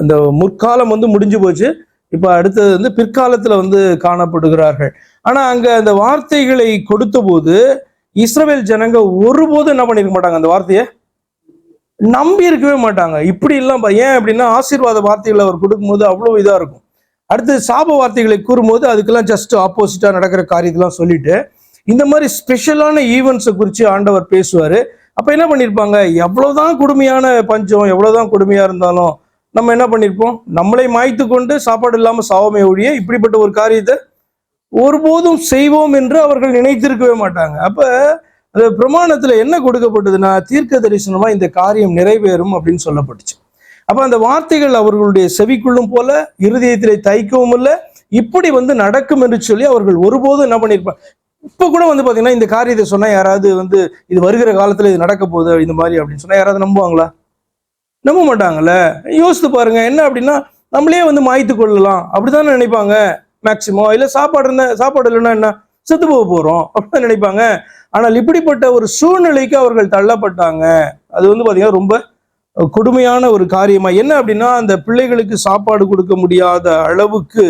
இந்த முற்காலம் முடிஞ்சு போச்சு. இப்ப அடுத்தது பிற்காலத்துல காணப்படுகிறார்கள். ஆனா அங்க அந்த வார்த்தைகளை கொடுத்த போது இஸ்ரவேல் ஜனங்க ஒருபோதும் என்ன பண்ணிருக்க மாட்டாங்க, அந்த வார்த்தையை நம்பி இருக்கவே மாட்டாங்க. இப்படி எல்லாம் ஏன் அப்படின்னா ஆசீர்வாத வார்த்தைகளை அவர் கொடுக்கும்போது அவ்வளவு இதா இருக்கும். அடுத்து சாப வார்த்தைகளை கூறும்போது அதுக்கெல்லாம் ஜஸ்ட் ஆப்போசிட்டா நடக்கிற காரியத்தெல்லாம் சொல்லிட்டு இந்த மாதிரி ஸ்பெஷலான ஈவெண்ட்ஸை குறித்து ஆண்டவர் பேசுவாரு. அப்ப என்ன பண்ணிருப்பாங்க, எவ்வளவுதான் கொடுமையான பஞ்சம், எவ்வளவுதான் கொடுமையா இருந்தாலும் நம்ம என்ன பண்ணிருப்போம், நம்மளை மாய்த்து கொண்டு சாப்பாடு இல்லாம சாவமே ஒழிய இப்படிப்பட்ட ஒரு காரியத்தை ஒருபோதும் செய்வோம் என்று அவர்கள் நினைத்திருக்கவே மாட்டாங்க. அப்ப அந்த பிரமாணத்துல என்ன கொடுக்கப்பட்டதுன்னா, தீர்க்க தரிசனமா இந்த காரியம் நிறைவேறும் அப்படின்னு சொல்லப்பட்டுச்சு. அப்ப அந்த வார்த்தைகள் அவர்களுடைய செவிக்குள்ளும் போல இருதயத்திலே தைக்கவும் இல்லை, இப்படி நடக்கும் என்று சொல்லி அவர்கள் ஒருபோதும் என்ன பண்ணிருப்பாங்க. இப்ப கூட பாத்தீங்கன்னா இந்த காரியத்தை சொன்னா யாராவது இது வருகிற காலத்துல இது நடக்க போகுது இந்த மாதிரி அப்படின்னு சொன்னா யாராவது நம்புவாங்களா? நம்ப மாட்டாங்கல்ல. யோசித்து பாருங்க. என்ன அப்படின்னா நம்மளே மாய்த்து கொள்ளலாம் அப்படித்தானே நினைப்பாங்க மேக்சிமம். இல்ல சாப்பாடு இல்லைன்னா என்ன செத்து போக போறோம் அப்படிதான் நினைப்பாங்க. ஆனால் இப்படிப்பட்ட ஒரு சூழ்நிலைக்கு அவர்கள் தள்ளப்பட்டாங்க. அது பாத்தீங்கன்னா ரொம்ப கொடுமையான ஒரு காரியமா. என்ன அப்படின்னா அந்த பிள்ளைகளுக்கு சாப்பாடு கொடுக்க முடியாத அளவுக்கு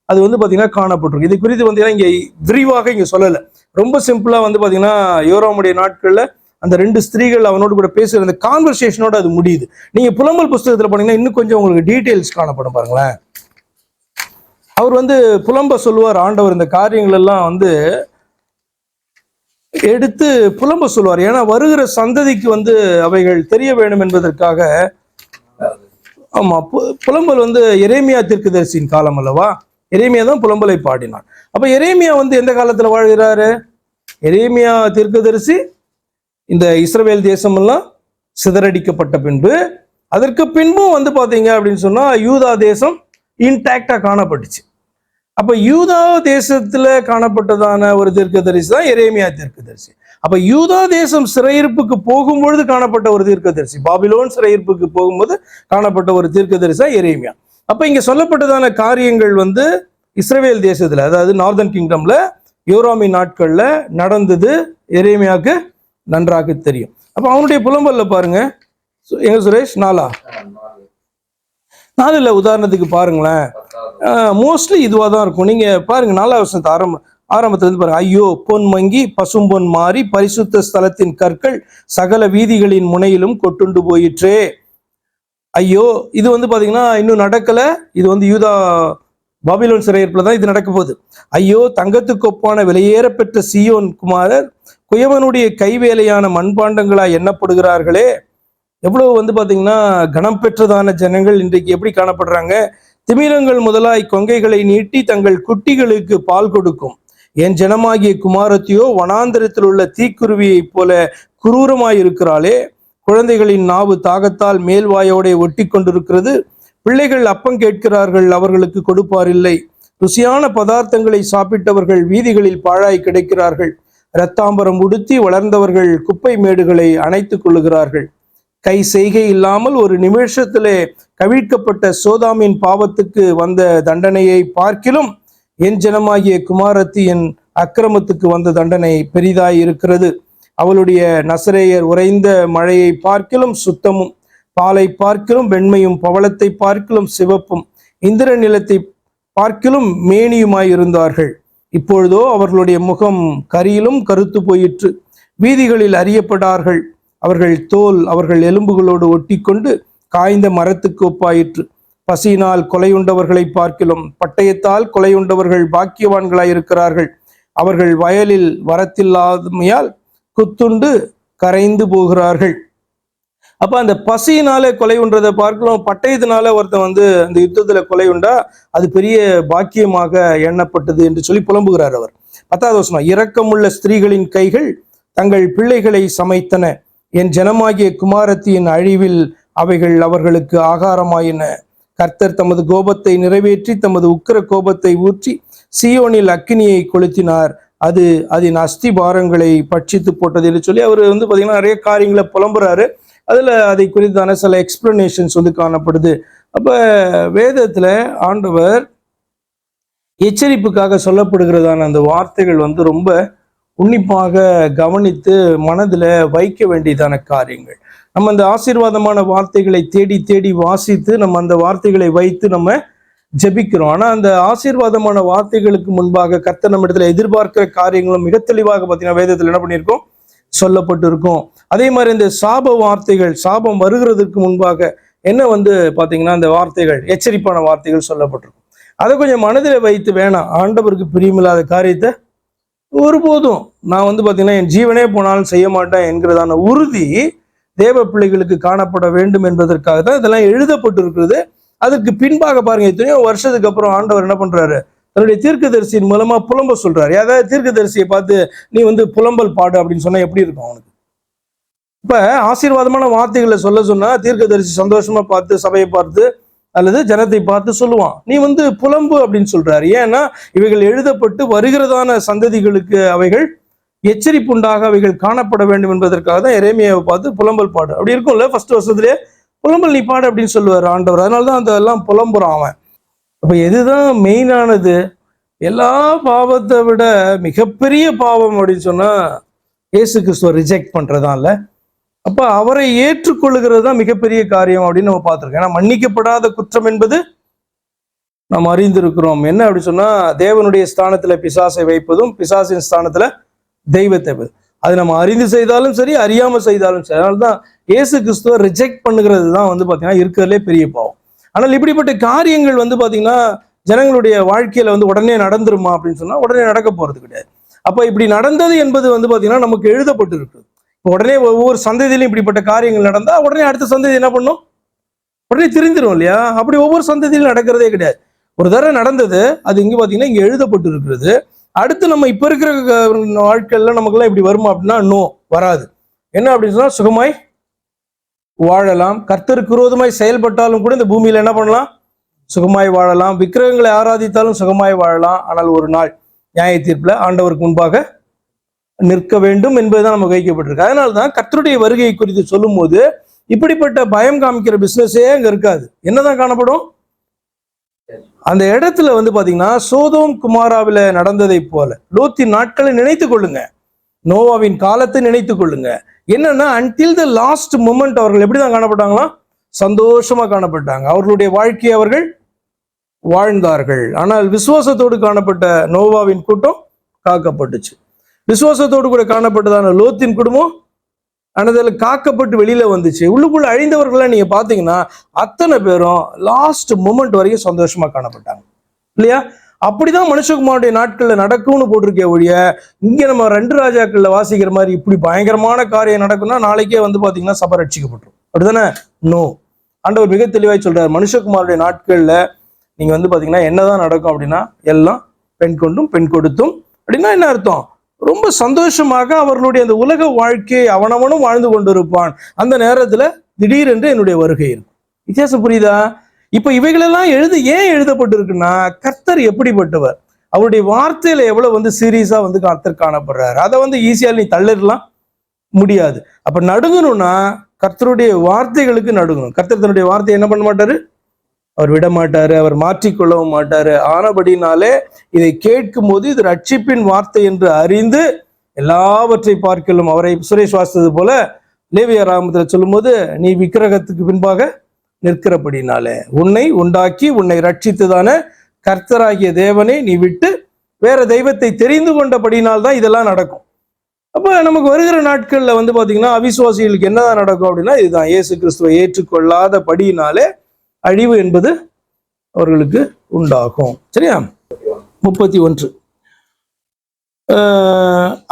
அது பாத்தீங்கன்னா காணப்பட்டிருக்கு. இது குறித்து இங்க விரிவாக இங்க சொல்லல. ரொம்ப சிம்பிளா பாத்தீங்கன்னா யோராமுடைய நாட்கள்ல அந்த 2 ஸ்திரீகள் அவனோடு கூட பேசுற அந்த கான்வர்சேஷனோட அது முடியுது. நீங்க புலம்பல் புஸ்தகத்துல போனீங்கன்னா இன்னும் கொஞ்சம் உங்களுக்கு டீட்டெயில்ஸ் காணப்படும் பாருங்களேன். அவர் புலம்ப சொல்லுவார் ஆண்டவர். இந்த காரியங்கள் எல்லாம் எடுத்து புலம்ப சொல்லுவார். ஏன்னா வருகிற சந்ததிக்கு அவைகள் தெரிய வேண்டும் என்பதற்காக. ஆமா, புலம்பல் எரேமியா தீர்க்கதரிசியின் காலம் அல்லவா. எரேமியா தான் புலம்பலை பாடினான். அப்ப எரேமியா எந்த காலத்துல வாழ்கிறாரு? எரேமியா தீர்க்கதரிசி இந்த இஸ்ரவேல் தேசம் எல்லாம் சிதறடிக்கப்பட்ட பின்பு, அதற்கு பின்பும் பாத்தீங்க அப்படின்னு சொன்னா யூதா தேசம் இன்டாக்டா காணப்பட்டுச்சு. அப்ப யூதா தேசத்துல காணப்பட்டதான ஒரு தீர்க்கதரிசி தான் எரேமியா தீர்க்கதரிசி. அப்ப யூதா தேசம் சிறையிருப்புக்கு போகும்பொழுது காணப்பட்ட ஒரு தீர்க்கதரிசி, பாபிலோன் சிறையிருப்புக்கு போகும்போது காணப்பட்ட ஒரு தீர்க்கதரிசி தான் எரேமியா. அப்ப இங்க சொல்லப்பட்டதான காரியங்கள் இஸ்ரவேல் தேசத்துல, அதாவது நார்தன் கிங்டம்ல யோராமின் நாட்கள்ல நடந்தது எரேமியாவுக்கு நன்றாக தெரியும். அப்ப அவனுடைய புலம்பல்ல பாருங்க, எங்க சுரேஷ் 4 உதாரணத்துக்கு பாருங்களேன். மோஸ்ட்லி இதுவா தான் இருக்கும். நீங்க பாருங்க 4ஆம் வசனத்து ஆரம்பத்துல பாருங்க. ஐயோ, பொன் மங்கி பசும்பொன் மாறி பரிசுத்த ஸ்தலத்தின் கற்கள் சகல வீதிகளின் முனையிலும் கொட்டுண்டு போயிற்றே. ஐயோ, இது பாத்தீங்கன்னா இன்னும் நடக்கல. இது யூதா பாபிலோன் சிறையிருப்புல தான் இது நடக்க போகுது. ஐயோ, தங்கத்துக்கு ஒப்பான விலையேற பெற்ற சீயோன் குமாரர் குயவனுடைய கைவேலையான மண்பாண்டங்களாய் எண்ணப்படுகிறார்களே. எவ்வளவு பாத்தீங்கன்னா கனம் பெற்றதான ஜனங்கள் இன்றைக்கு எப்படி காணப்படுறாங்க. திமிரங்கள் முதலாய் கொங்கைகளை நீட்டி தங்கள் குட்டிகளுக்கு பால் கொடுக்கும். என் ஜனமாகிய குமாரத்தியோ வனாந்தரத்தில் உள்ள தீக்குருவியை போல குரூரமாய் இருக்கிறாளே. குழந்தைகளின் நாவு தாகத்தால் மேல்வாயோட ஒட்டி கொண்டிருக்கிறது. பிள்ளைகள் அப்பம் கேட்கிறார்கள், அவர்களுக்கு கொடுப்பார் இல்லை. ருசியான பதார்த்தங்களை சாப்பிட்டவர்கள் வீதிகளில் பாழாய் கிடைக்கிறார்கள். இரத்தாம்பரம் உடுத்தி வளர்ந்தவர்கள் குப்பை மேடுகளை அணைத்துக் கொள்ளுகிறார்கள். கை செய்கை இல்லாமல் ஒரு நிமிஷத்திலே கவிழ்க்கப்பட்ட சோதாமின் பாவத்துக்கு வந்த தண்டனையை பார்க்கிலும் என் ஜனமாகிய குமாரத்தியின் அக்கிரமத்துக்கு வந்த தண்டனை பெரிதாய் இருக்கிறது. அவளுடைய நசரேயர் உறைந்த மழையை பார்க்கிலும் சுத்தமும், பாலை பார்க்கிலும் வெண்மையும், பவளத்தை பார்க்கிலும் சிவப்பும், இந்திர நிலத்தை பார்க்கிலும் மேனியுமாய் இருந்தார்கள். இப்பொழுதோ அவர்களுடைய முகம் கரியிலும் கருத்து போயிற்று. வீதிகளில் அறியப்பட்டார்கள். அவர்கள் தோல் அவர்கள் எலும்புகளோடு ஒட்டி கொண்டு காய்ந்த மரத்துக்கு ஒப்பாயிற்று. பசியினால் கொலையுண்டவர்களை பார்க்கிலும் பட்டயத்தால் கொலையுண்டவர்கள் பாக்கியவான்களாய் இருக்கிறார்கள். அவர்கள் வயலில் வரத்தில்லாமையால் குத்துண்டு கரைந்து போகிறார்கள். அப்ப அந்த பசியினால கொலை உண்டதை பார்க்கலாம், பட்டயத்தினால ஒருத்தன் அந்த யுத்தத்துல கொலை உண்டா அது பெரிய பாக்கியமாக எண்ணப்பட்டது என்று சொல்லி புலம்புகிறார் அவர். 10வது வசனம், இரக்கமுள்ள ஸ்திரீகளின் கைகள் தங்கள் பிள்ளைகளை சமைத்தன. என் ஜனமாகிய குமாரத்தியின் அழிவில் அவைகள் அவர்களுக்கு ஆகாரமாயின. கர்த்தர் தமது கோபத்தை நிறைவேற்றி தமது உக்கிர கோபத்தை ஊற்றி சீயோனில் அக்கினியை கொளுத்தினார். அது அதன் அஸ்திபாரங்களை பட்சித்து போட்டது என்று சொல்லி அவர் பாத்தீங்கன்னா நிறைய காரியங்களை புலம்புறாரு. அதுல அதை குறித்தான சில எக்ஸ்பிளனேஷன்ஸ் காணப்படுது. அப்ப வேதத்துல ஆண்டவர் எச்சரிப்புக்காக சொல்லப்படுகிறதான அந்த வார்த்தைகள் ரொம்ப உன்னிப்பாக கவனித்து மனதில் வைக்க வேண்டியதான காரியங்கள். நம்ம அந்த ஆசீர்வாதமான வார்த்தைகளை தேடி தேடி வாசித்து நம்ம அந்த வார்த்தைகளை வைத்து நம்ம ஜெபிக்கிறோம். ஆனா அந்த ஆசீர்வாதமான வார்த்தைகளுக்கு முன்பாக கர்த்தர் நம்ம இடத்துல எதிர்பார்க்கிற காரியங்களும் மிக தெளிவாக பார்த்தீங்கன்னா வேதத்தில் என்ன பண்ணியிருக்கோம், சொல்லப்பட்டு இருக்கும். அதே மாதிரி இந்த சாப வார்த்தைகள், சாபம் வருகிறதுக்கு முன்பாக என்ன பாத்தீங்கன்னா அந்த வார்த்தைகள், எச்சரிப்பான வார்த்தைகள் சொல்லப்பட்டிருக்கும். அதை கொஞ்சம் மனதில் வைத்து வேணாம், ஆண்டவருக்கு பிரியமில்லாத காரியத்தை ஒருபோதும் நான் பாத்தீங்கன்னா என் ஜீவனே போனாலும் செய்ய மாட்டேன் என்கிறதான உறுதி தேவ பிள்ளைகளுக்கு காணப்பட வேண்டும் என்பதற்காக தான் இதெல்லாம் எழுதப்பட்டிருக்கிறது. அதற்கு பின்பாக பாருங்க, எத்தனையோ வருஷத்துக்கு அப்புறம் ஆண்டவர் என்ன பண்றாரு, தன்னுடைய தீர்க்கதரிசியின் மூலமா புலம்ப சொல்றாரு. அதாவது தீர்க்கதரிசியை பார்த்து நீ புலம்பல் பாடு அப்படின்னு சொன்னா எப்படி இருக்கும் அவனுக்கு? இப்ப ஆசீர்வாதமான வார்த்தைகளை சொல்ல சொன்னா தீர்க்கதரிசி சந்தோஷமா பார்த்து சபையை பார்த்து அல்லது ஜனத்தை பார்த்து சொல்லுவான், நீ புலம்பு அப்படின்னு சொல்றாரு. ஏன்னா இவைகள் எழுதப்பட்டு வருகிறதான சந்ததிகளுக்கு அவைகள் எச்சரிப்புண்டாக அவைகள் காணப்பட வேண்டும் என்பதற்காக தான் எரேமியாவை பார்த்து புலம்பல் பாடு அப்படி இருக்கும்ல. ஃபர்ஸ்ட் வருஷத்துலேயே புலம்பல் நீ பாடு அப்படின்னு சொல்லுவார் ஆண்டவர். அதனாலதான் அதெல்லாம் புலம்புறான் அவன். அப்ப எதுதான் மெயினானது? எல்லா பாவத்தை விட மிகப்பெரிய பாவம் அப்படின்னு சொன்னா இயேசு கிறிஸ்துவ ரிஜெக்ட் பண்றதான் இல்ல. அப்ப அவரை ஏற்றுக்கொள்ளுகிறது தான் மிகப்பெரிய காரியம் அப்படின்னு நம்ம பார்த்திருக்கோம். ஏன்னா மன்னிக்கப்படாத குற்றம் என்பது நாம் அறிந்திருக்கிறோம். என்ன அப்படி சொன்னா, தேவனுடைய ஸ்தானத்துல பிசாசை வைப்பதும் பிசாசின் ஸ்தானத்துல தெய்வத்தை வைப்பது. அது நம்ம அறிந்து செய்தாலும் சரி, அறியாம செய்தாலும் சரி. அதனால்தான் இயேசு கிறிஸ்துவ ரிஜெக்ட் பண்ணுகிறது தான் பாத்தீங்கன்னா இருக்கிறதுலே பெரிய பாவம். ஆனால் இப்படிப்பட்ட காரியங்கள் பாத்தீங்கன்னா ஜனங்களுடைய வாழ்க்கையில உடனே நடந்துருமா அப்படின்னு சொன்னா உடனே நடக்க போறது கிடையாது. அப்ப இப்படி நடந்தது என்பது பாத்தீங்கன்னா நமக்கு எழுதப்பட்டு இருக்குது. உடனே ஒவ்வொரு சந்ததியிலும் இப்படிப்பட்ட காரியங்கள் நடந்தா உடனே அடுத்த சந்ததி என்ன பண்ணும், உடனே தெரிஞ்சிடும் இல்லையா? அப்படி ஒவ்வொரு சந்ததியிலும் நடக்கிறதே கிடையாது. ஒரு தடவை நடந்தது, அது இங்க பாத்தீங்கன்னா இங்க எழுதப்பட்டு இருக்கிறது. அடுத்து நம்ம இப்ப இருக்கிற வாழ்க்கையில நமக்குலாம் இப்படி வருமா அப்படின்னா நோ, வராது. என்ன அப்படின்னு சொன்னா சுகமாய் வாழலாம். கர்த்தருக்கு விரோதமாய் செயல்பட்டாலும் கூட இந்த பூமியில என்ன பண்ணலாம், சுகமாய் வாழலாம். விக்கிரகங்களை ஆராதித்தாலும் சுகமாய் வாழலாம். ஆனால் ஒரு நாள் நியாய தீர்ப்புல ஆண்டவருக்கு முன்பாக நிற்க வேண்டும் என்பதுதான் நமக்கு வைக்கப்பட்டிருக்கு. அதனால்தான் கர்த்தருடைய வருகையை குறித்து சொல்லும் போது இப்படிப்பட்ட பயம் காமிக்கிற பிசினஸே அங்க இருக்காது. என்னதான் காணப்படும் அந்த இடத்துல பாத்தீங்கன்னா சோதோம் குமாராவில நடந்ததை போல லோத்தின் நாட்களை நினைத்து கொள்ளுங்க, நோவாவின் காலத்தை நினைத்து கொள்ளுங்க. என்னன்னா அன்டில் த லாஸ்ட் மூமெண்ட் அவர்கள் எப்படிதான் காணப்பட்டாங்களா, சந்தோஷமா காணப்பட்டாங்க. அவர்களுடைய வாழ்க்கையை அவர்கள் வாழ்ந்தார்கள். ஆனால் விசுவாசத்தோடு காணப்பட்ட நோவாவின் கூட்டம் காக்கப்பட்டுச்சு. விசுவாசத்தோடு கூட காணப்பட்டதான லோத்தின் குடும்பம் ஆனதில் காக்கப்பட்டு வெளியில வந்துச்சு. உள்ளுக்குள்ள அழிந்தவர்கள்லாம் நீங்க பாத்தீங்கன்னா அத்தனை பேரும் லாஸ்ட் மூமெண்ட் வரைக்கும் சந்தோஷமா காணப்பட்டாங்க இல்லையா? அப்படிதான் மனுஷகுமாருடைய நாட்கள்ல நடக்கும்னு போட்டிருக்கே ஒழிய இங்க நம்ம 2 ராஜாக்கள்ல வாசிக்கிற மாதிரி இப்படி பயங்கரமான காரியம் நடக்கும்னா நாளைக்கே வந்து பாத்தீங்கன்னா சபை ரட்சிக்கப்பட்டுரும். அப்படிதானே? நோ. ஆண்டவர் மிக தெளிவாய் சொல்றாரு, மனுஷகுமாருடைய நாட்கள்ல நீங்க வந்து பாத்தீங்கன்னா என்னதான் நடக்கும் அப்படின்னா, எல்லாம் பெண் கொண்டும் பெண் கொடுத்தும். அப்படின்னா என்ன அர்த்தம்? ரொம்ப சந்தோஷமாக அவர்களுடைய அந்த உலக வாழ்க்கையை அவனவனும் வாழ்ந்து கொண்டிருப்பான். அந்த நேரத்துல திடீரென்று என்னுடைய வருகை இருக்கும். வித்தியாசம் புரியுதா? இப்ப இவைகளெல்லாம் ஏன் எழுதப்பட்டிருக்குன்னா, கர்த்தர் எப்படிப்பட்டவர், அவருடைய வார்த்தையில எவ்வளவு வந்து சீரியஸா வந்து கர்த்தர் காணப்படுறாரு. அதை வந்து ஈஸியா நீ தள்ளிடலாம் முடியாது. அப்ப நடுங்கணும்னா கர்த்தருடைய வார்த்தைகளுக்கு நடுங்கணும். கர்த்தர் தன்னுடைய வார்த்தையை என்ன பண்ண மாட்டாரு? அவர் விட மாட்டாரு, அவர் மாற்றிக்கொள்ளவும் மாட்டாரு. ஆனபடினாலே இதை கேட்கும் போது இது ரட்சிப்பின் வார்த்தை என்று அறிந்து எல்லாவற்றை பார்க்கலும் அவரை சுரேஷ் வாசித்தது போல லேவியர் ஆகமத்தில் சொல்லும் போது, நீ விக்கிரகத்துக்கு பின்பாக நிற்கிறபடினாலே உன்னை உண்டாக்கி உன்னை ரட்சித்ததான கர்த்தராகிய தேவனை நீ விட்டு வேற தெய்வத்தை தெரிந்து கொண்டபடினால்தான் இதெல்லாம் நடக்கும். அப்ப நமக்கு வருகிற நாட்கள்ல வந்து பாத்தீங்கன்னா அவிசுவாசிகளுக்கு என்னதான் நடக்கும் அப்படின்னா, இதுதான் இயேசு கிறிஸ்துவை ஏற்றுக்கொள்ளாத படியினாலே அழிவு என்பது அவர்களுக்கு உண்டாகும். சரியா? 31.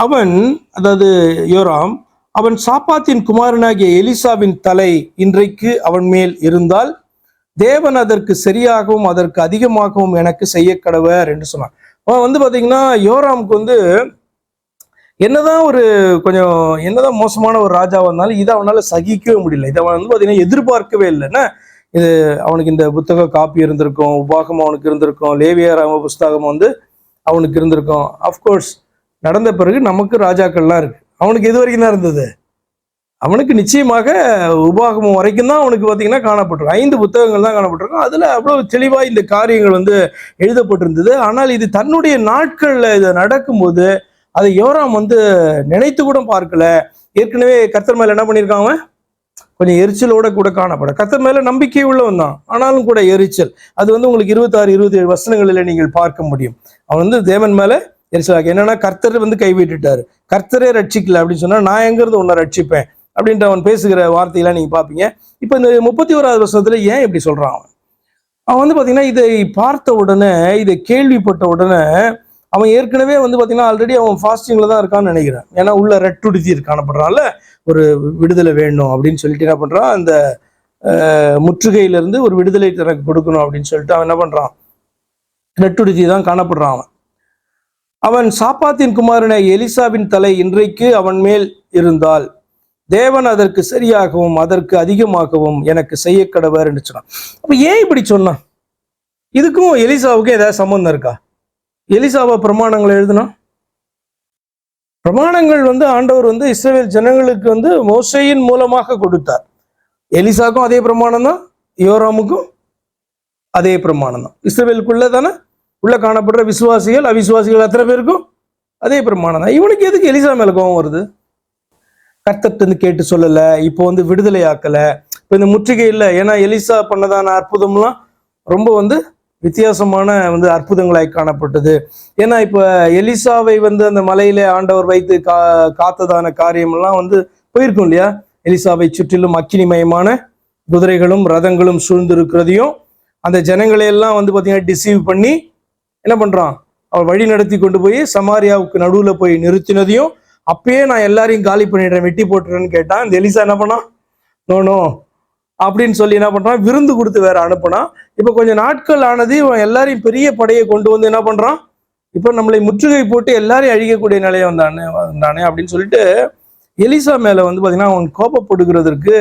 அவன், அதாவது யோராம், அவன் சாப்பாத்தின் குமாரனாகிய எலிசாவின் தலை இன்றைக்கு அவன் மேல் இருந்தால் தேவன் அதற்கு சரியாகவும் அதற்கு அதிகமாகவும் எனக்கு செய்ய கடவர் என்று சொன்னான். அவன் வந்து பாத்தீங்கன்னா யோராமுக்கு வந்து என்னதான் மோசமான ஒரு ராஜாவா இருந்தாலும் இதை அவனால சகிக்கவே முடியல. இதை அவன் வந்து பாத்தீங்கன்னா எதிர்பார்க்கவே இல்லைன்னா, இது அவனுக்கு இந்த புத்தக காப்பி இருந்திருக்கும், உபாகம் அவனுக்கு இருந்திருக்கும், லேவியராம புஸ்தகம் வந்து அவனுக்கு இருந்திருக்கும். அஃப்கோர்ஸ் நடந்த பிறகு நமக்கு ராஜாக்கள்லாம் இருக்கு. அவனுக்கு எது வரைக்கும் தான் இருந்தது? அவனுக்கு நிச்சயமாக உபாகமம் வரைக்கும் தான் அவனுக்கு பார்த்தீங்கன்னா காணப்பட்டிருக்கும். 5 புத்தகங்கள் தான் காணப்பட்டிருக்கும். அதுல அவ்வளவு தெளிவாக இந்த காரியங்கள் வந்து எழுதப்பட்டிருந்தது. ஆனால் இது தன்னுடைய நாட்கள்ல இதை நடக்கும்போது அதை யோராம் வந்து நினைத்து கூட பார்க்கல. ஏற்கனவே கர்த்தர் மேல என்ன பண்ணியிருக்காங்க? கொஞ்சம் எரிச்சலோட கூட காணப்பட. கர்த்தர் மேல நம்பிக்கை உள்ளவன் தான், ஆனாலும் கூட எரிச்சல். அது வந்து உங்களுக்கு 26, 27 வசனங்களில் நீங்கள் பார்க்க முடியும். அவன் வந்து தேவன் மேல எரிச்சலாக, என்னன்னா கர்த்தர் வந்து கைவிட்டுட்டாரு, கர்த்தரே ரட்சிக்கல அப்படின்னு சொன்னா நான் எங்கிருந்து உன்னை ரட்சிப்பேன் அப்படின்ட்டு அவன் பேசுகிற வார்த்தையெல்லாம் நீங்க பாப்பீங்க. இப்ப இந்த 31வது வசனத்துல ஏன் இப்படி சொல்றான்? அவன் வந்து பாத்தீங்கன்னா இதை பார்த்த உடனே, இதை கேள்விப்பட்ட உடனே அவன் ஏற்கனவே வந்து பாத்தீங்கன்னா ஆல்ரெடி அவன் ஃபாஸ்டிங்ல தான் இருக்கான்னு நினைக்கிறேன். ஏன்னா உள்ள ரெட்டுடுத்தி காணப்படுறான்ல, ஒரு விடுதலை வேணும் அப்படின்னு சொல்லிட்டு என்ன பண்றான், அந்த முற்றுகையிலிருந்து ஒரு விடுதலை தனக்கு கொடுக்கணும் அப்படின்னு சொல்லிட்டு அவன் என்ன பண்றான், ரெட்டுடுத்தி தான் காணப்படுறான். அவன் சாப்பாத்தின் குமாரனை எலிசாவின் தலை இன்றைக்கு அவன் மேல் இருந்தால் தேவன் அதற்கு சரியாகவும் அதற்கு அதிகமாகவும் எனக்கு செய்ய கடவர் என்று சொன்னான். அப்ப ஏன் இப்படி சொன்னான்? இதுக்கும் எலிசாவுக்கும் ஏதாவது சம்பந்தம் இருக்கா? எலிசாவா பிரமாணங்களை எழுதுனா? பிரமாணங்கள் வந்து ஆண்டவர் வந்து இஸ்ரவேல் ஜனங்களுக்கு வந்து மோசேயின் மூலமாக கொடுத்தார். எலிசாக்கும் அதே பிரமாணம் தான், யோராமுக்கும் அதே பிரமாணம் தான். இஸ்ரவேலுக்குள்ள தானே உள்ள காணப்படுற விசுவாசிகள் அவிசுவாசிகள் அத்தனை பேருக்கும் அதே பிரமாணம் தான். இவனுக்கு எதுக்கு எலிசா மேல கோபம் வருது? கர்த்தர்ட்டு கேட்டு சொல்லல, இப்போ வந்து விடுதலை ஆக்கல, இப்போ இந்த முற்றுகை இல்லை. ஏன்னா எலிசா பண்ணதான அற்புதம்லாம் ரொம்ப வந்து வித்தியாசமான வந்து அற்புதங்களாய் காணப்பட்டது. ஏன்னா இப்ப எலிசாவை வந்து அந்த மலையில ஆண்டவர் வைத்து காத்ததான காரியமெல்லாம் வந்து போயிருக்கும் இல்லையா? எலிசாவை சுற்றிலும் அக்கினிமயமான குதிரைகளும் ரதங்களும் சூழ்ந்திருக்கிறதையும், அந்த ஜனங்களை எல்லாம் வந்து பாத்தீங்கன்னா டிசீவ் பண்ணி என்ன பண்றான், அவள் வழி நடத்தி கொண்டு போய் சமாரியாவுக்கு நடுவுல போய் நிறுத்தினதையும், அப்பயே நான் எல்லாரையும் காலி பண்ணிடுறேன், வெட்டி போட்டுறேன்னு கேட்டான். இந்த எலிசா என்ன பண்ணான்? நோ அப்படின்னு சொல்லி என்ன பண்றான், விருந்து கொடுத்து வேற அனுப்புனான். இப்ப கொஞ்சம் நாட்கள் ஆனது, இவன் எல்லாரையும் பெரிய படையை கொண்டு வந்து என்ன பண்றான், இப்ப நம்மளை முற்றுகை போட்டு எல்லாரையும் அழிக்கக்கூடிய நிலையை வந்தானே அப்படின்னு சொல்லிட்டு எலிசா மேல வந்து பாத்தீங்கன்னா அவன் கோபப்படுகிறதற்கு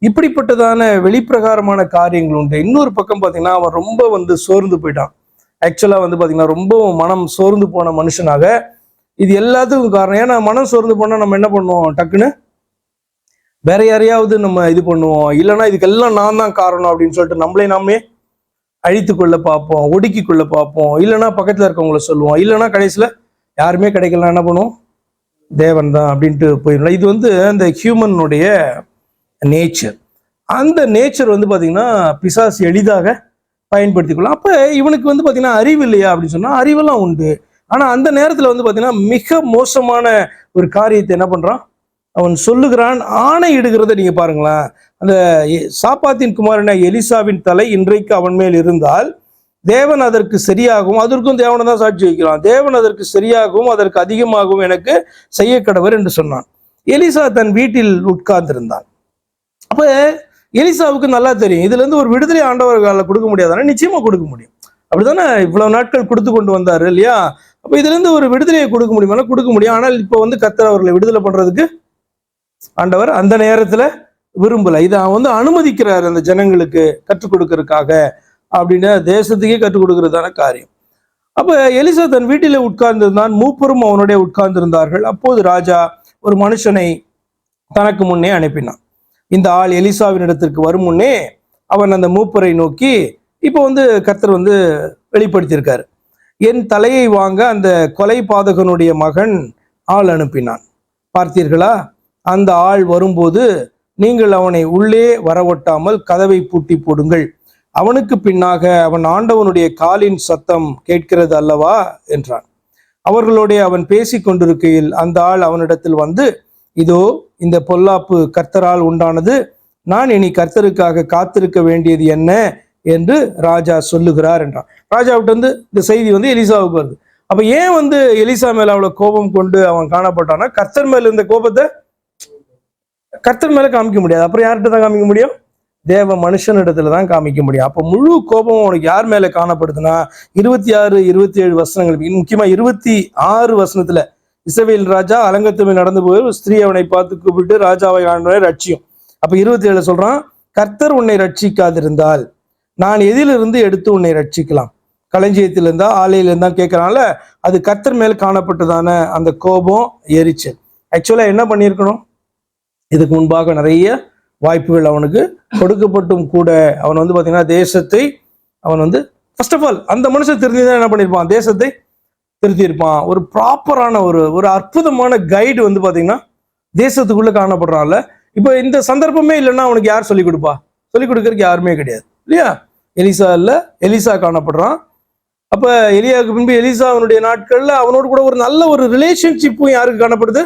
இப்படிப்பட்டதான வெளிப்பிரகாரமான காரியங்கள் உண்டு. இன்னொரு பக்கம் பாத்தீங்கன்னா அவன் ரொம்ப வந்து சோர்ந்து போயிட்டான். ஆக்சுவலா வந்து பாத்தீங்கன்னா ரொம்ப மனம் சோர்ந்து போன மனுஷனாக. இது எல்லாத்துக்கும் காரணம், ஏன்னா மனம் சோர்ந்து போனா நம்ம என்ன பண்ணுவோம், டக்குன்னு வேற யாரையாவது நம்ம இது பண்ணுவோம், இல்லைன்னா இதுக்கெல்லாம் நான் தான் காரணம் அப்படின்னு சொல்லிட்டு நம்மளே நாமே அழித்து கொள்ள பார்ப்போம், ஒடுக்கி கொள்ள பார்ப்போம், இல்லைன்னா பக்கத்துல இருக்கவங்கள சொல்லுவோம், இல்லைன்னா கடைசியில யாருமே கிடைக்கலாம் என்ன பண்ணுவோம், தேவன் தான் அப்படின்ட்டு போயிடலாம். இது வந்து அந்த ஹியூமனுடைய நேச்சர். அந்த நேச்சர் வந்து பாத்தீங்கன்னா பிசாசு எளிதாக பயன்படுத்திக்கலாம். அப்ப இவனுக்கு வந்து பாத்தீங்கன்னா அறிவு இல்லையா அப்படின்னு சொன்னா அறிவெல்லாம் உண்டு. ஆனா அந்த நேரத்துல வந்து பாத்தீங்கன்னா மிக மோசமான ஒரு காரியத்தை என்ன பண்றான் அவன் சொல்லுகிறான். ஆணை இடுகிறத நீங்க பாருங்களேன். அந்த சாப்பாத்தின் குமாரனை எலிசாவின் தலை இன்றைக்கு அவன் மேல் இருந்தால் தேவன் அதற்கு சரியாகவும், அதற்கும் தேவனை தான் சாட்சி வைக்கிறான், தேவன் அதற்கு சரியாகவும் அதற்கு அதிகமாகவும் எனக்கு செய்ய கடவர் என்று சொன்னான். எலிசா தன் வீட்டில் உட்கார்ந்திருந்தான். அப்ப எலிசாவுக்கு நல்லா தெரியும், இதுல இருந்து ஒரு விடுதலை ஆண்டவர்களால் கொடுக்க முடியாதானே, நிச்சயமா கொடுக்க முடியும். அப்படித்தானே இவ்வளவு நாட்கள் கொடுத்து கொண்டு வந்தாரு இல்லையா? அப்ப இதுல இருந்து ஒரு விடுதலையை கொடுக்க முடியுமா? கொடுக்க முடியும். ஆனால் இப்ப வந்து கர்த்தர் அவர்களை விடுதலை பண்றதுக்கு ஆண்டவர் அந்த நேரத்துல விரும்பல. இதை அனுமதிக்கிறார் அந்த ஜனங்களுக்கு கற்றுக் கொடுக்கறதுக்காக, அப்படின்னு தேசத்துக்கே கற்றுக் கொடுக்கறதான காரியம். அப்ப எலிசா தன் வீட்டிலே உட்கார்ந்திருந்தான், மூப்பரும் அவனுடைய உட்கார்ந்திருந்தார்கள். அப்போது ராஜா ஒரு மனுஷனை தனக்கு முன்னே அனுப்பினான். இந்த ஆள் எலிசாவின் இடத்திற்கு வரும் முன்னே அவன் அந்த மூப்பரை நோக்கி, இப்போ கர்த்தர் வெளிப்படுத்தியிருக்காரு, என் தலையை வாங்க அந்த கொலை பாதகனுடைய மகன் ஆள் அனுப்பினான், பார்த்தீர்களா? அந்த ஆள் வரும்போது நீங்கள் அவனை உள்ளே வரவொட்டாமல் கதவை பூட்டி போடுங்கள், அவனுக்கு பின்னாக அவன் ஆண்டவனுடைய காலின் சத்தம் கேட்கிறது அல்லவா என்றான். அவர்களுடைய அவன் பேசி கொண்டிருக்கையில் அந்த ஆள் அவனிடத்தில் வந்து, இதோ இந்த பொல்லாப்பு கர்த்தரால் உண்டானது, நான் இனி கர்த்தருக்காக காத்திருக்க வேண்டியது என்ன என்று ராஜா சொல்லுகிறார் என்றான். ராஜாவிட்ட இந்த செய்தி எலிசாவுக்கு வருது. அப்ப ஏன் எலிசா மேல அவ்வளவு கோபம் கொண்டு அவன் காணப்பட்டான்னா, கர்த்தர் மேல இருந்த கோபத்தை கர்த்தர் மேல காமிக்க முடியாது. அப்புறம் யார்கிட்ட தான் காமிக்க முடியும்? தேவ மனுஷனிடத்துல தான் காமிக்க முடியும். அப்ப முழு கோபம் அவனுக்கு யார் மேல காணப்படுதுன்னா, 26, 27 வசனங்கள், முக்கியமா 26 வசனத்துல, இஸ்ரவேல் ராஜா அலங்கத்துமே நடந்து போய் ஒரு ஸ்திரீ அவனை பார்த்து கூப்பிட்டு ராஜாவை ஆண்டவரை ரட்சியும். அப்ப 27 சொல்றான், கர்த்தர் உன்னை ரட்சிக்காதிருந்தால் நான் எதிலிருந்து எடுத்து உன்னை ரட்சிக்கலாம்? களஞ்சியத்தில் இருந்தா, ஆலையில இருந்தா கேட்கறான்ல, அது கர்த்தர் மேல் காணப்பட்டதான அந்த கோபம், எரிச்சல். ஆக்சுவலா என்ன பண்ணியிருக்கணும்? இதுக்கு முன்பாக நிறைய வாய்ப்புகள் அவனுக்கு கொடுக்கப்பட்டும் கூட அவன் பாத்தீங்கன்னா தேசத்தை அவன் ஃபர்ஸ்ட் ஆஃப் ஆல் அந்த மனுஷன் திருந்திதான் என்ன பண்ணியிருப்பான்? தேசத்தை திருத்தியிருப்பான். ஒரு ப்ராப்பரான ஒரு அற்புதமான கைடு பாத்தீங்கன்னா தேசத்துக்குள்ள காணப்படுறான்ல. இப்போ இந்த சந்தர்ப்பமே இல்லைன்னா அவனுக்கு யார் சொல்லிக் கொடுப்பா? சொல்லிக் கொடுக்கறதுக்கு யாருமே கிடையாது இல்லையா? எலிசா இல்ல, எலிசா காணப்படுறான். அப்ப எலியாவுக்கு பின்பு எலிசா அவனுடைய நாட்கள்ல அவனோடு கூட ஒரு நல்ல ஒரு ரிலேஷன்ஷிப்பும் யாருக்கு காணப்படுது?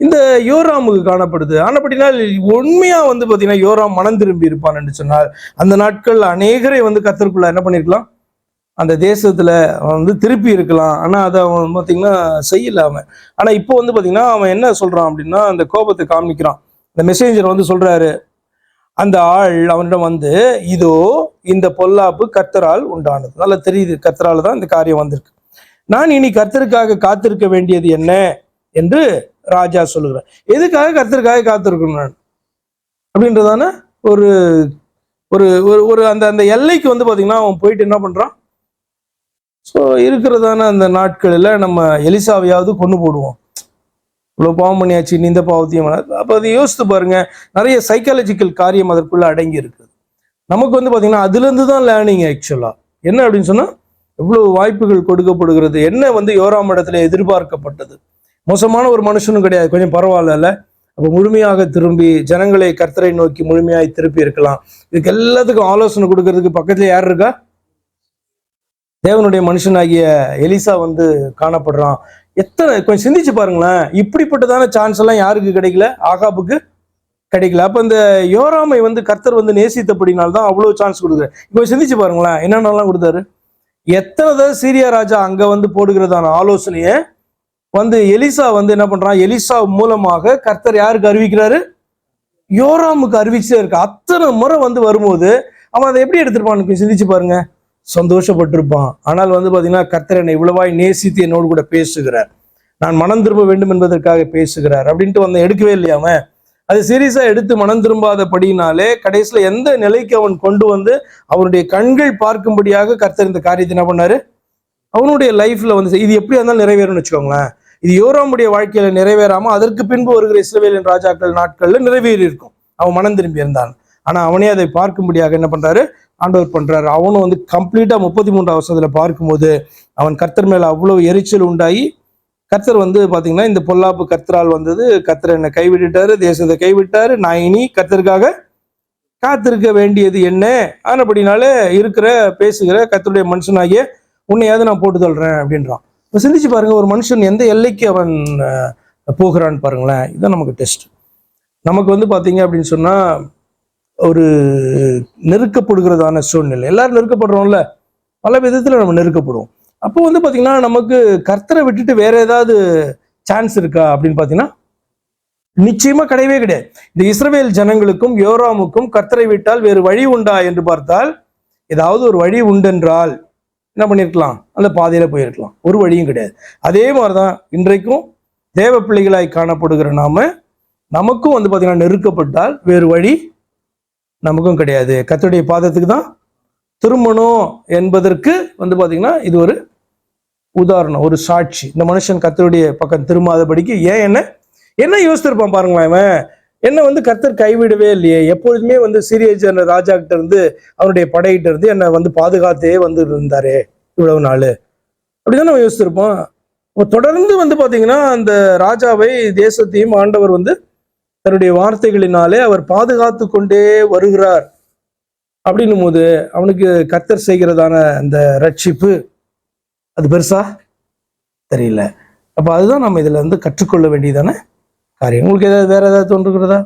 இந்த யோராமுக்கு காணப்படுது. ஆனப்படினால் உண்மையா பாத்தீங்கன்னா யோராம் மனம் திரும்பி இருப்பான் என்று சொன்னால், அந்த நாட்கள் அநேகரை கர்த்தருக்குள்ள என்ன பண்ணிருக்கலாம், அந்த தேசத்துல திருப்பி இருக்கலாம். ஆனா அதை அவன் பாத்தீங்கன்னா செய்யல அவன். ஆனா இப்போ பாத்தீங்கன்னா அவன் என்ன சொல்றான் அப்படின்னா, அந்த கோபத்தை காமிக்கிறான். இந்த மெசேஞ்சர் சொல்றாரு, அந்த ஆள் அவனிடம் இதோ இந்த பொல்லாப்பு கர்த்தரால் உண்டானது. நல்லா தெரியுது, கர்த்தரால் தான் இந்த காரியம் வந்திருக்கு. நான் இனி கர்த்தருக்காக காத்திருக்க வேண்டியது என்ன என்று ராஜா சொல்லுகிறார். எதுக்காக கர்த்தருக்காக காத்திருக்கணும் நான் அப்படின்றதான ஒரு ஒரு ஒரு அந்த அந்த எல்லைக்கு பாத்தீங்கன்னா அவன் போயிட்டு என்ன பண்றான்? ஸோ இருக்கிறதான அந்த நாட்களில் நம்ம எலிசாவையாவது கொண்டு போடுவோம், இவ்வளவு பாவம் பண்ணியாச்சு, இந்த பாவத்தையும். அப்ப அதை யோசித்து பாருங்க, நிறைய சைக்காலஜிக்கல் காரியம் அதற்குள்ள அடங்கி இருக்குது. நமக்கு பாத்தீங்கன்னா அதுல இருந்து தான் லேர்னிங். ஆக்சுவலா என்ன அப்படின்னு சொன்னா, எவ்வளவு வாய்ப்புகள் கொடுக்கப்படுகிறது, என்ன யோராம் இடத்துல எதிர்பார்க்கப்பட்டது. மோசமான ஒரு மனுஷனும் கிடையாது, கொஞ்சம் பரவாயில்ல. அப்ப முழுமையாக திரும்பி ஜனங்களை கர்த்தரை நோக்கி முழுமையாய் திருப்பி இருக்கலாம். இதுக்கு எல்லாத்துக்கும் ஆலோசனை கொடுக்கறதுக்கு பக்கத்துல யார் இருக்கா? தேவனுடைய மனுஷனாகிய எலிசா காணப்படுறான். எத்தனை கொஞ்சம் சிந்திச்சு பாருங்களேன். இப்படிப்பட்டதான சான்ஸ் எல்லாம் யாருக்கு கிடைக்கல? ஆகாபுக்கு கிடைக்கல. அப்ப இந்த யோராமை கர்த்தர் நேசித்தபடினால்தான் அவ்வளவு சான்ஸ் கொடுக்குறாரு. இப்போ சிந்திச்சு பாருங்களேன், என்னென்னலாம் கொடுத்தாரு. எத்தனை சீரியா ராஜா அங்க போடுகிறதான ஆலோசனைய எலிசா என்ன பண்றான்? எலிசா மூலமாக கர்த்தர் யாருக்கு அறிவிக்கிறாரு? யோராமுக்கு அறிவிச்சே இருக்கு. அத்தனை முறை வரும்போது அவன் அதை எப்படி எடுத்திருப்பான்? சிந்திச்சு பாருங்க. சந்தோஷப்பட்டிருப்பான். ஆனால் பாத்தீங்கன்னா கர்த்தர் என்னை இவ்வளவாய் நேசித்து என்னோடு கூட பேசுகிறார், நான் மனம் திரும்ப வேண்டும் என்பதற்காக பேசுகிறார் அப்படின்ட்டு எடுக்கவே இல்லையா அவன்? அது சீரியஸா எடுத்து மனம் திரும்பாதபடினாலே கடைசியில எந்த நிலைக்கு அவன் கொண்டு அவனுடைய கண்கள் பார்க்கும்படியாக கர்த்தர் இந்த காரியத்தை என்ன பண்ணாரு? அவனுடைய லைஃப்ல இது எப்படி இருந்தாலும் நிறைவேறும்னு வச்சுக்கோங்களேன். இது யோராமுடைய வாழ்க்கையில நிறைவேறாம அதற்கு பின்பு வருகிற இஸ்ரவேலின் ராஜாக்கள் நாட்கள்ல நிறைவேறி இருக்கும், அவன் மனம் திரும்பி இருந்தான். ஆனா அவனே அதை பார்க்கும்படியாக என்ன பண்றாரு? ஆண்டவர் பண்றாரு. அவனும் கம்ப்ளீட்டா 33ஆம் வருஷத்துல பார்க்கும்போது அவன் கர்த்தர் மேல அவ்வளவு எரிச்சல் உண்டாகி, கர்த்தர் பாத்தீங்கன்னா இந்த பொல்லாப்பு கர்த்தரால் வந்தது, கர்த்தர் என்னை கைவிட்டுட்டாரு, தேசத்தை கைவிட்டாரு, நான் இனி கர்த்தருக்காக காத்திருக்க வேண்டியது என்ன? ஆனபடினாலே இருக்கிற பேசுகிற கர்த்தருடைய மனுஷனாகிய உன்னையாவது நான் போட்டு தள்ளுறேன் அப்படின்றான். இப்போ சிந்திச்சு பாருங்க, ஒரு மனுஷன் எந்த எல்லைக்கு அவன் போகிறான்னு பாருங்களேன். இதுதான் நமக்கு டெஸ்ட். நமக்கு பாத்தீங்க அப்படின்னு சொன்னா ஒரு நெருக்கப்படுகிறதான சூழ்நிலை, எல்லாரும் நெருக்கப்படுறோம்ல. பல விதத்துல நம்ம நெருக்கப்படுவோம். அப்போ வந்து பாத்தீங்கன்னா நமக்கு கர்த்தரை விட்டுட்டு வேற ஏதாவது சான்ஸ் இருக்கா அப்படின்னு பாத்தீங்கன்னா நிச்சயமா கிடையவே கிடையாது. இந்த இஸ்ரவேல் ஜனங்களுக்கும் யோராமுக்கும் கர்த்தரை விட்டால் வேறு வழி உண்டா என்று பார்த்தால் ஏதாவது ஒரு வழி உண்டென்றால் என்ன பண்ணிருக்கலாம், அந்த பாதையில போயிருக்கலாம். ஒரு வழியும் கிடையாது. அதே மாதிரிதான் இன்றைக்கும் தேவ பிள்ளைகளாய் காணப்படுகிற நமக்கும் வந்து பாத்தீங்கன்னா நெருக்கப்பட்டால் வேறு வழி நமக்கும் கிடையாது. கர்த்தருடைய பாதத்துக்கு தான் திரும்பணும் என்பதற்கு வந்து பாத்தீங்கன்னா இது ஒரு உதாரணம், ஒரு சாட்சி. இந்த மனுஷன் கர்த்தருடைய பக்கம் திரும்பாதபடிக்கு ஏன் என்ன யோசிச்சிருப்பான் பாருங்களேன். அவன் என்ன வந்து கர்த்தர் கைவிடவே இல்லையே, எப்பொழுதுமே வந்து சீரிய ராஜா கிட்ட இருந்து அவனுடைய படையிட்ட இருந்து என்னை வந்து பாதுகாத்தே வந்து இருந்தாரு இவ்வளவு நாள் அப்படிதான் நம்ம யோசிச்சிருப்போம். தொடர்ந்து வந்து பாத்தீங்கன்னா அந்த ராஜாவை தேசத்தையும் ஆண்டவர் வந்து தன்னுடைய வார்த்தைகளினாலே அவர் பாதுகாத்து கொண்டே வருகிறார் அப்படின்னும் போது அவனுக்கு கர்த்தர் செய்கிறதான அந்த ரட்சிப்பு அது பெருசா தெரியல. அப்ப அதுதான் நம்ம இதுல இருந்து கற்றுக்கொள்ள வேண்டியதான காரியம். உங்களுக்கு வேற ஏதாவது தோன்றுகிறதா?